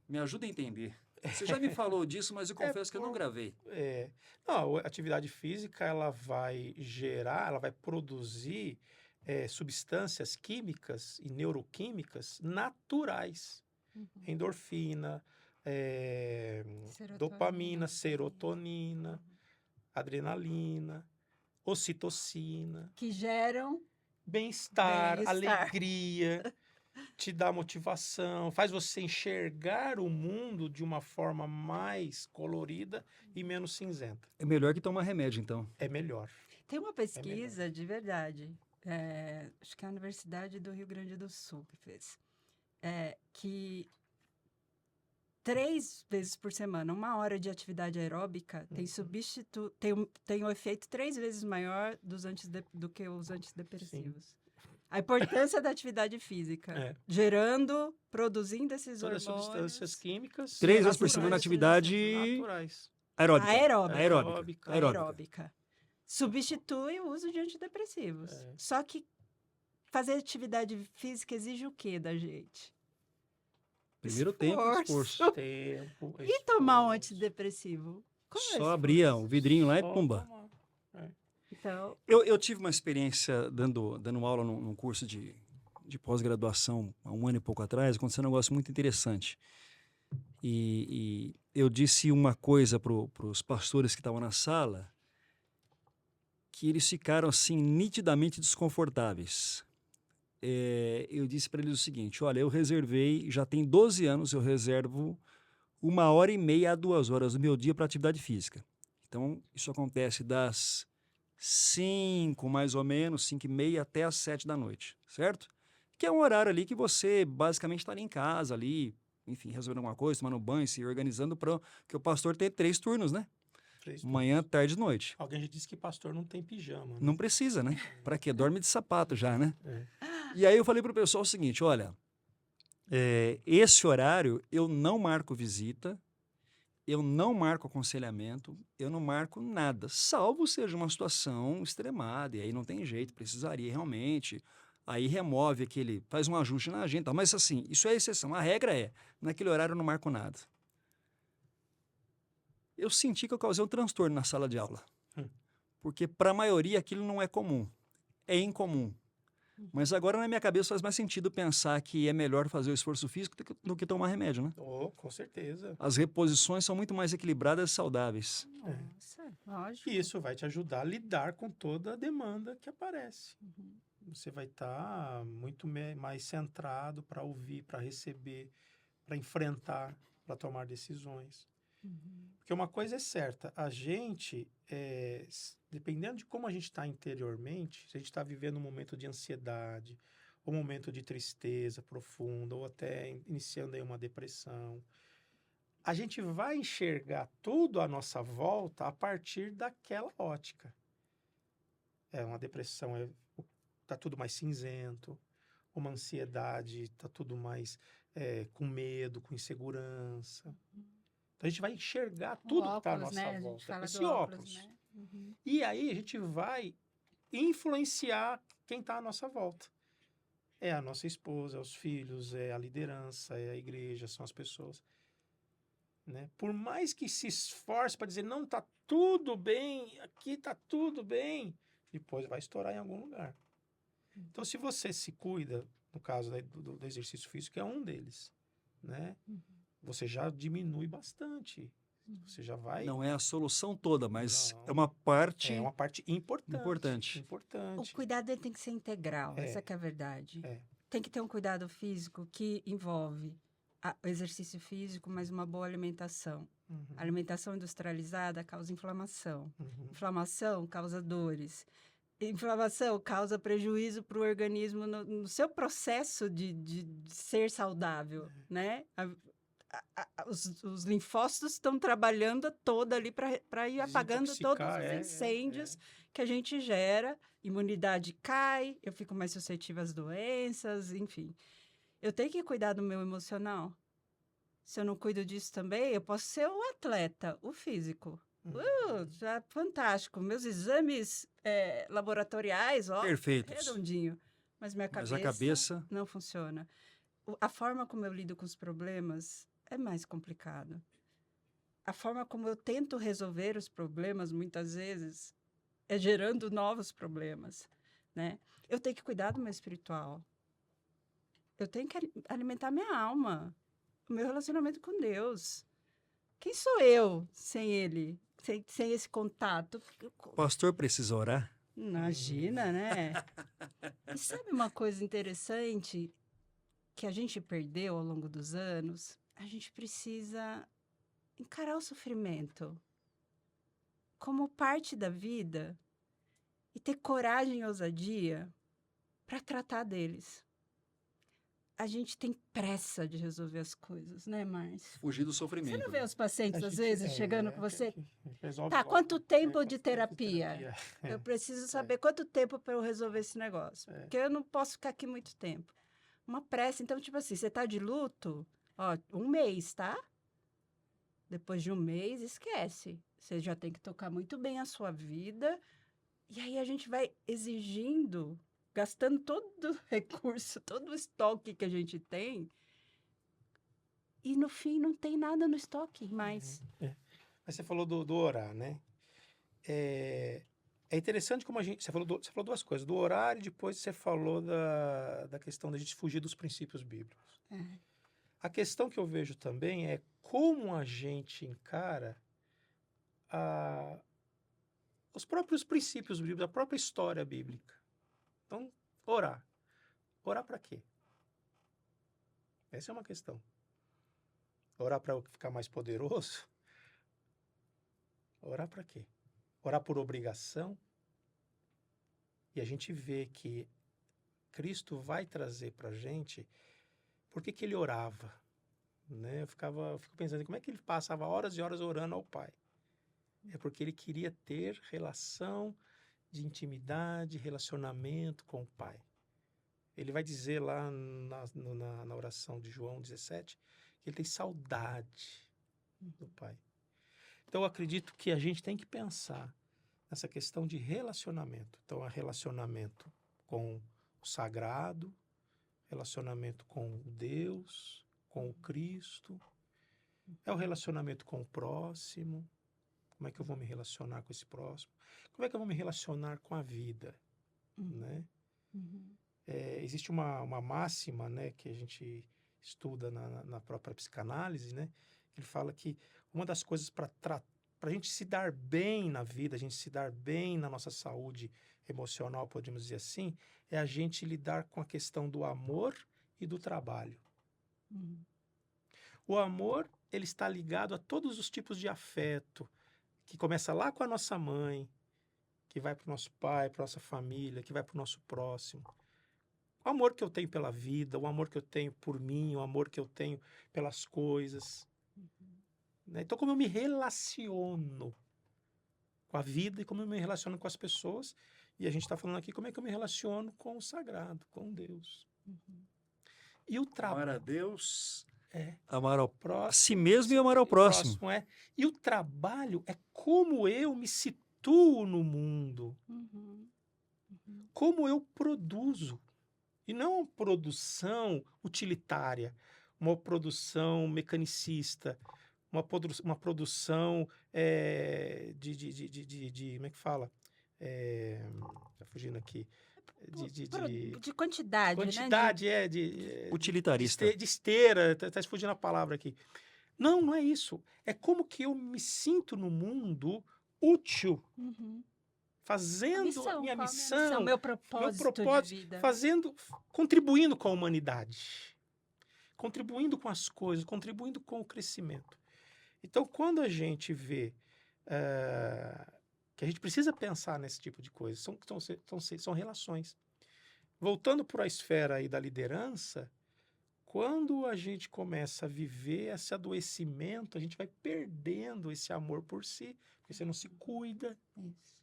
Me ajuda a entender. Você já me falou disso, mas eu É confesso que eu não por- gravei. Não, a atividade física ela vai gerar, ela vai produzir substâncias químicas e neuroquímicas naturais. Endorfina, dopamina, serotonina, adrenalina, ocitocina, Que geram bem-estar, bem-estar. alegria, te dá motivação, faz você enxergar o mundo de uma forma mais colorida e menos cinzenta. É melhor que tomar remédio, então. É melhor. Tem uma pesquisa de verdade, acho que é a Universidade do Rio Grande do Sul que fez, que 3 vezes por semana, 1 hora de atividade aeróbica tem um efeito 3 vezes maior do que os antidepressivos. A importância da atividade física, produzindo esses Todas as hormônios. substâncias químicas 3 vezes por naturais, semana atividade naturais. aeróbica. Aeróbica. Substitui o uso de antidepressivos. Só que fazer atividade física exige o quê da gente? Primeiro tempo e esforço. E tomar um antidepressivo? Como é Só esse abria esforço? o vidrinho lá e Só pumba. tomar. Então, Eu tive uma experiência dando aula num curso de pós-graduação há 1 ano e pouco atrás, aconteceu um negócio muito interessante. E eu disse uma coisa para os pastores que estavam na sala, que eles ficaram assim nitidamente desconfortáveis. Eu disse para eles o seguinte: olha, eu reservei, já tem 12 anos, eu reservo 1h30 a 2 horas do meu dia para atividade física. Então, isso acontece das 5, mais ou menos, 5h30 até as 7 da noite, certo? Que é um horário ali que você basicamente está ali em casa, ali, enfim, resolvendo alguma coisa, tomando banho, se organizando para que o pastor tem 3 turnos, né? 3 Manhã, turnos. tarde e noite. Alguém já disse que pastor não tem pijama. Né? Não precisa, né? Para quê? Dorme de sapato já, né? É. E aí eu falei pro pessoal o seguinte: olha, esse horário eu não marco visita, eu não marco aconselhamento, eu não marco nada, salvo seja uma situação extremada, e aí não tem jeito, precisaria realmente, aí remove faz um ajuste na agenda, mas assim, isso é exceção, a regra naquele horário eu não marco nada. Eu senti que eu causei um transtorno na sala de aula, porque para a maioria aquilo não é comum, é incomum. Mas agora na minha cabeça faz mais sentido pensar que é melhor fazer o esforço físico do que tomar remédio, né? Com certeza. As reposições são muito mais equilibradas e saudáveis. Nossa, lógico. E isso vai te ajudar a lidar com toda a demanda que aparece. Você vai estar muito mais centrado para ouvir, para receber, para enfrentar, para tomar decisões. Porque uma coisa é certa, a gente, dependendo de como a gente está interiormente, se a gente está vivendo um momento de ansiedade, ou um momento de tristeza profunda, ou até iniciando aí uma depressão, a gente vai enxergar tudo à nossa volta a partir daquela ótica. Uma depressão, tá tudo mais cinzento, uma ansiedade, tá tudo mais com medo, com insegurança. Então, a gente vai enxergar tudo que está à nossa volta com esse óculos. Né? E aí a gente vai influenciar quem está à nossa volta. É a nossa esposa, é os filhos, é a liderança, é a igreja, são as pessoas. Né? Por mais que se esforce para dizer, não, está tudo bem, aqui está tudo bem, depois vai estourar em algum lugar. Então, se você se cuida, no caso do exercício físico, é um deles, né? Você já diminui bastante. Você já vai... Não é a solução toda, mas Não. é uma parte... É uma parte importante. O cuidado ele tem que ser integral, essa que é a verdade. Tem que ter um cuidado físico que envolve o exercício físico, mas uma boa alimentação. A alimentação industrializada causa inflamação. Inflamação causa dores. inflamação causa prejuízo para o organismo no seu processo de ser saudável, né? Os linfócitos estão trabalhando toda ali para ir apagando todos Desintoxicar, os incêndios que a gente gera, imunidade cai, eu fico mais suscetível às doenças, enfim. Eu tenho que cuidar do meu emocional. Se eu não cuido disso também, eu posso ser o atleta, o físico. Já fantástico. Meus exames laboratoriais, ó, Perfeitos. redondinho. Mas minha Mas a cabeça... não funciona. A forma como eu lido com os problemas é mais complicado. A forma como eu tento resolver os problemas, muitas vezes, é gerando novos problemas, né? Eu tenho que cuidar do meu espiritual. Eu tenho que alimentar minha alma, o meu relacionamento com Deus. Quem sou eu sem Ele, sem esse contato? O pastor precisa orar? Imagina, né? E sabe uma coisa interessante que a gente perdeu ao longo dos anos? A gente precisa encarar o sofrimento como parte da vida e ter coragem e ousadia para tratar deles. A gente tem pressa de resolver as coisas, né, Márcio? Fugir do sofrimento. Você não vê os pacientes, às vezes, chegando com você? Resolve Tá, logo, quanto tempo tempo de de terapia? Eu preciso saber quanto tempo para eu resolver esse negócio. Porque eu não posso ficar aqui muito tempo. Uma pressa. Então, tipo assim, você tá de luto, ó, 1 mês, tá? Depois de 1 mês, esquece. Você já tem que tocar muito bem a sua vida. E aí a gente vai exigindo, gastando todo o recurso, todo o estoque que a gente tem. E no fim não tem nada no estoque mais. Mas você falou do orar, né? É interessante como a gente... Você falou 2 coisas. Do orar e depois você falou da questão da gente fugir dos princípios bíblicos. A questão que eu vejo também é como a gente encara os próprios princípios bíblicos, a própria história bíblica. Então, orar. Orar para quê? Essa é uma questão. Orar para eu ficar mais poderoso? Orar para quê? Orar por obrigação? E a gente vê que Cristo vai trazer para a gente por que ele orava. Né? Eu fico pensando, como é que ele passava horas e horas orando ao Pai? É porque ele queria ter relação de intimidade, relacionamento com o Pai. Ele vai dizer lá na oração de João 17 que ele tem saudade do Pai. Então, eu acredito que a gente tem que pensar nessa questão de relacionamento. Então, é relacionamento com o sagrado, relacionamento com Deus, com o Cristo, é o relacionamento com o próximo. Como é que eu vou me relacionar com esse próximo? Como é que eu vou me relacionar com a vida? Né? Existe uma máxima, né, que a gente estuda na própria psicanálise, né? Ele fala que uma das coisas para a gente se dar bem na vida, a gente se dar bem na nossa saúde emocional, podemos dizer assim, é a gente lidar com a questão do amor e do trabalho. O amor, ele está ligado a todos os tipos de afeto, que começa lá com a nossa mãe, que vai para o nosso pai, para a nossa família, que vai para o nosso próximo. O amor que eu tenho pela vida, o amor que eu tenho por mim, o amor que eu tenho pelas coisas. Né? Então, como eu me relaciono com a vida e como eu me relaciono com as pessoas, e a gente está falando aqui como é que eu me relaciono com o sagrado, com Deus. E o trabalho... Amar a Deus, amar ao próximo, a si mesmo e amar ao próximo. E o trabalho é como eu me situo no mundo. Como eu produzo. E não uma produção utilitária, uma produção mecanicista, uma produção como é que fala? Tá fugindo aqui. De quantidade, quantidade, né? Utilitarista. De esteira, tá fugindo a palavra aqui. Não é isso. É como que eu me sinto no mundo útil. Fazendo a minha missão, meu propósito de vida. Contribuindo com a humanidade, contribuindo com as coisas, contribuindo com o crescimento. Então, quando a gente vê que a gente precisa pensar nesse tipo de coisa. São relações. Voltando para a esfera aí da liderança, quando a gente começa a viver esse adoecimento, a gente vai perdendo esse amor por si, porque você não se cuida. Isso.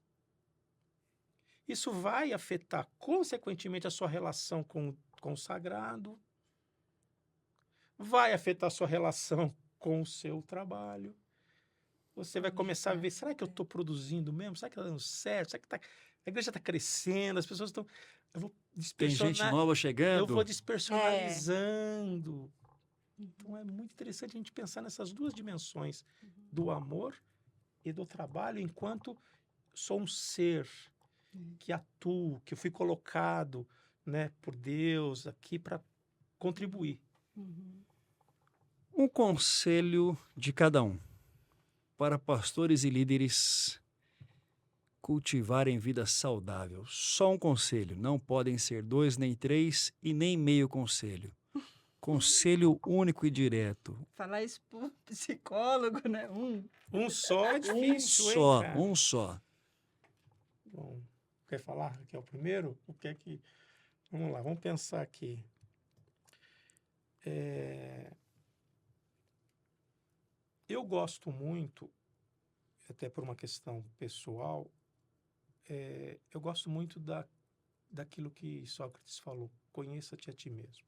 Isso vai afetar, consequentemente, a sua relação com o sagrado, vai afetar a sua relação com o seu trabalho. Você vai começar a ver, será que eu estou produzindo mesmo? Será que está dando certo? Será que a igreja está crescendo? As pessoas estão... Eu vou Tem gente nova eu chegando. vou despersonalizando. Então é muito interessante a gente pensar nessas duas dimensões do amor e do trabalho, enquanto sou um ser que atuo, que eu fui colocado, né, por Deus aqui para contribuir. Um conselho de cada um para pastores e líderes cultivarem vida saudável. Só um conselho, não podem ser 2 nem 3 e nem meio conselho. Conselho único e direto. Falar isso pro psicólogo, né? Um só é difícil, só, hein, cara? um só. Bom, quer falar que é o primeiro? O que é que... Vamos lá, vamos pensar aqui. Eu gosto muito, até por uma questão pessoal, eu gosto muito daquilo que Sócrates falou, conheça-te a ti mesmo.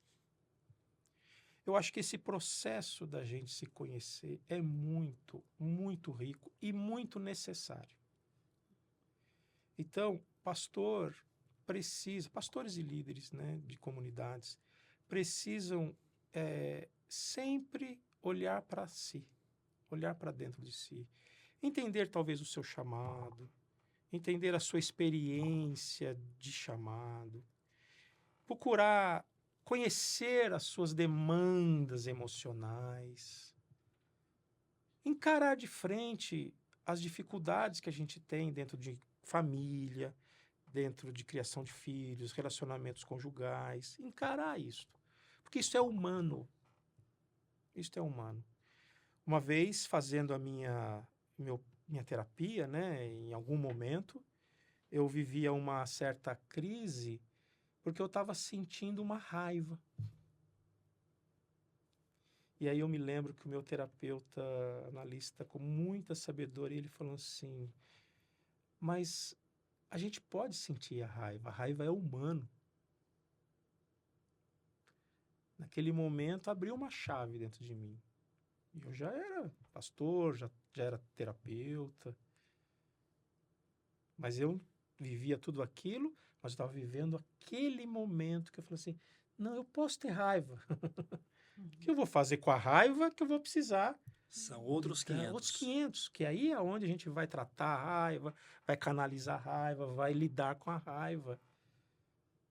Eu acho que esse processo da gente se conhecer é muito, muito rico e muito necessário. Então, pastores e líderes, né, de comunidades, precisam sempre olhar para si, olhar para dentro de si, entender talvez o seu chamado, entender a sua experiência de chamado, procurar conhecer as suas demandas emocionais, encarar de frente as dificuldades que a gente tem dentro de família, dentro de criação de filhos, relacionamentos conjugais, encarar isso, porque isso é humano. Isso é humano. Uma vez, fazendo a minha terapia, né, em algum momento, eu vivia uma certa crise porque eu estava sentindo uma raiva. E aí eu me lembro que o meu terapeuta analista, com muita sabedoria, ele falou assim, mas a gente pode sentir a raiva é humano. Naquele momento abriu uma chave dentro de mim. E eu já era pastor, já era terapeuta, mas eu vivia tudo aquilo, mas eu estava vivendo aquele momento que eu falei assim, não, eu posso ter raiva. O que eu vou fazer com a raiva que eu vou precisar? São outros 500. Outros 500, que aí é onde a gente vai tratar a raiva, vai canalizar a raiva, vai lidar com a raiva.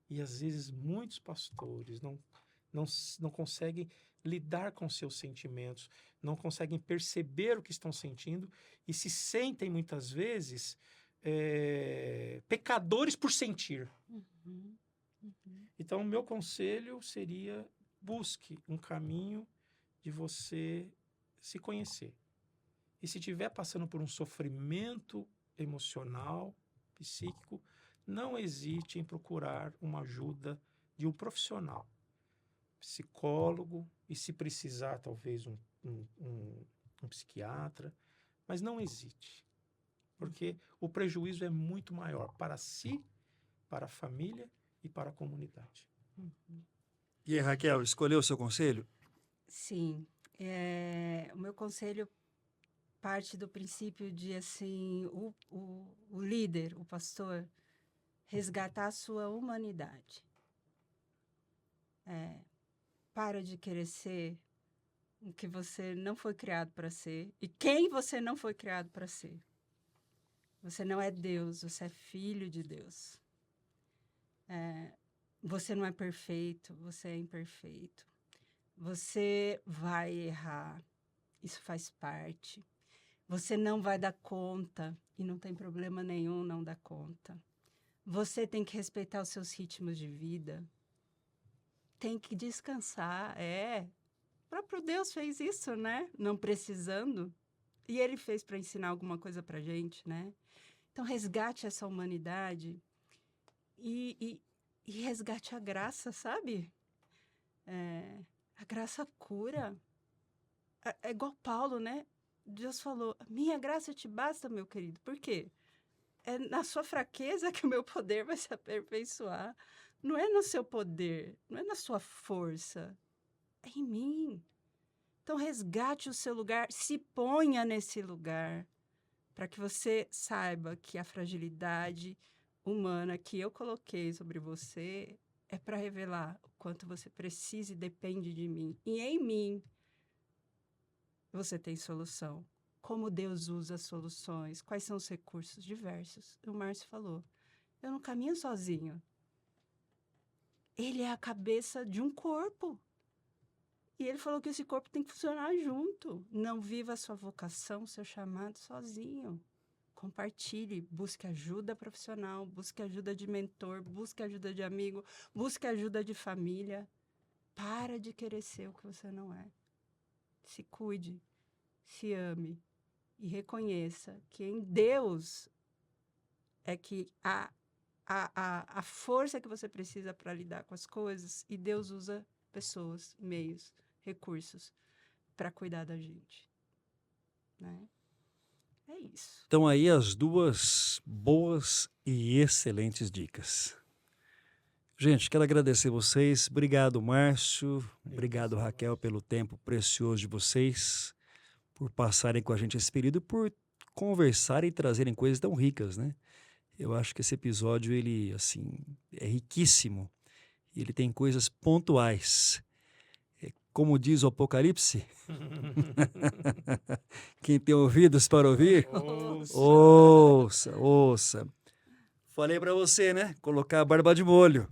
E às vezes muitos pastores não conseguem lidar com seus sentimentos, não conseguem perceber o que estão sentindo e se sentem muitas vezes pecadores por sentir. Então, o meu conselho seria: busque um caminho de você se conhecer. E se estiver passando por um sofrimento emocional, psíquico, não hesite em procurar uma ajuda de um profissional, psicólogo, e se precisar, talvez um psiquiatra, mas não hesite, porque o prejuízo é muito maior para si, para a família e para a comunidade. E aí, Raquel, escolheu o seu conselho? Sim. O meu conselho parte do princípio de, assim, o líder, o pastor, resgatar a sua humanidade. Para de querer ser o que você não foi criado para ser e quem você não foi criado para ser. Você não é Deus, você é filho de Deus. Você não é perfeito, você é imperfeito. Você vai errar, isso faz parte. Você não vai dar conta, e não tem problema nenhum não dar conta. Você tem que respeitar os seus ritmos de vida. Tem que descansar, O próprio Deus fez isso, né? Não precisando. E ele fez para ensinar alguma coisa pra gente, né? Então, resgate essa humanidade e resgate a graça, sabe? A graça cura. É igual Paulo, né? Deus falou, minha graça te basta, meu querido. Por quê? É na sua fraqueza que o meu poder vai se aperfeiçoar. Não é no seu poder, não é na sua força. É em mim. Então, resgate o seu lugar, se ponha nesse lugar, para que você saiba que a fragilidade humana que eu coloquei sobre você é para revelar o quanto você precisa e depende de mim. E em mim, você tem solução. Como Deus usa as soluções, quais são os recursos diversos. O Márcio falou, eu não caminho sozinho. Ele é a cabeça de um corpo. E ele falou que esse corpo tem que funcionar junto. Não viva a sua vocação, seu chamado sozinho. Compartilhe, busque ajuda profissional, busque ajuda de mentor, busque ajuda de amigo, busque ajuda de família. Para de querer ser o que você não é. Se cuide, se ame e reconheça que em Deus é que a força que você precisa para lidar com as coisas, e Deus usa pessoas, meios, recursos para cuidar da gente, né? É isso. Então aí as duas boas e excelentes dicas. Gente, quero agradecer vocês. Obrigado, Márcio. Obrigado, Raquel, pelo tempo precioso de vocês, por passarem com a gente esse período, por conversarem e trazerem coisas tão ricas, né? Eu acho que esse episódio, ele, assim, é riquíssimo. Ele tem coisas pontuais. Como diz o Apocalipse, quem tem ouvidos para ouvir, ouça. Falei para você, né? Colocar a barba de molho.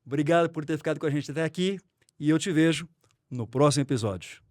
Obrigado por ter ficado com a gente até aqui e eu te vejo no próximo episódio.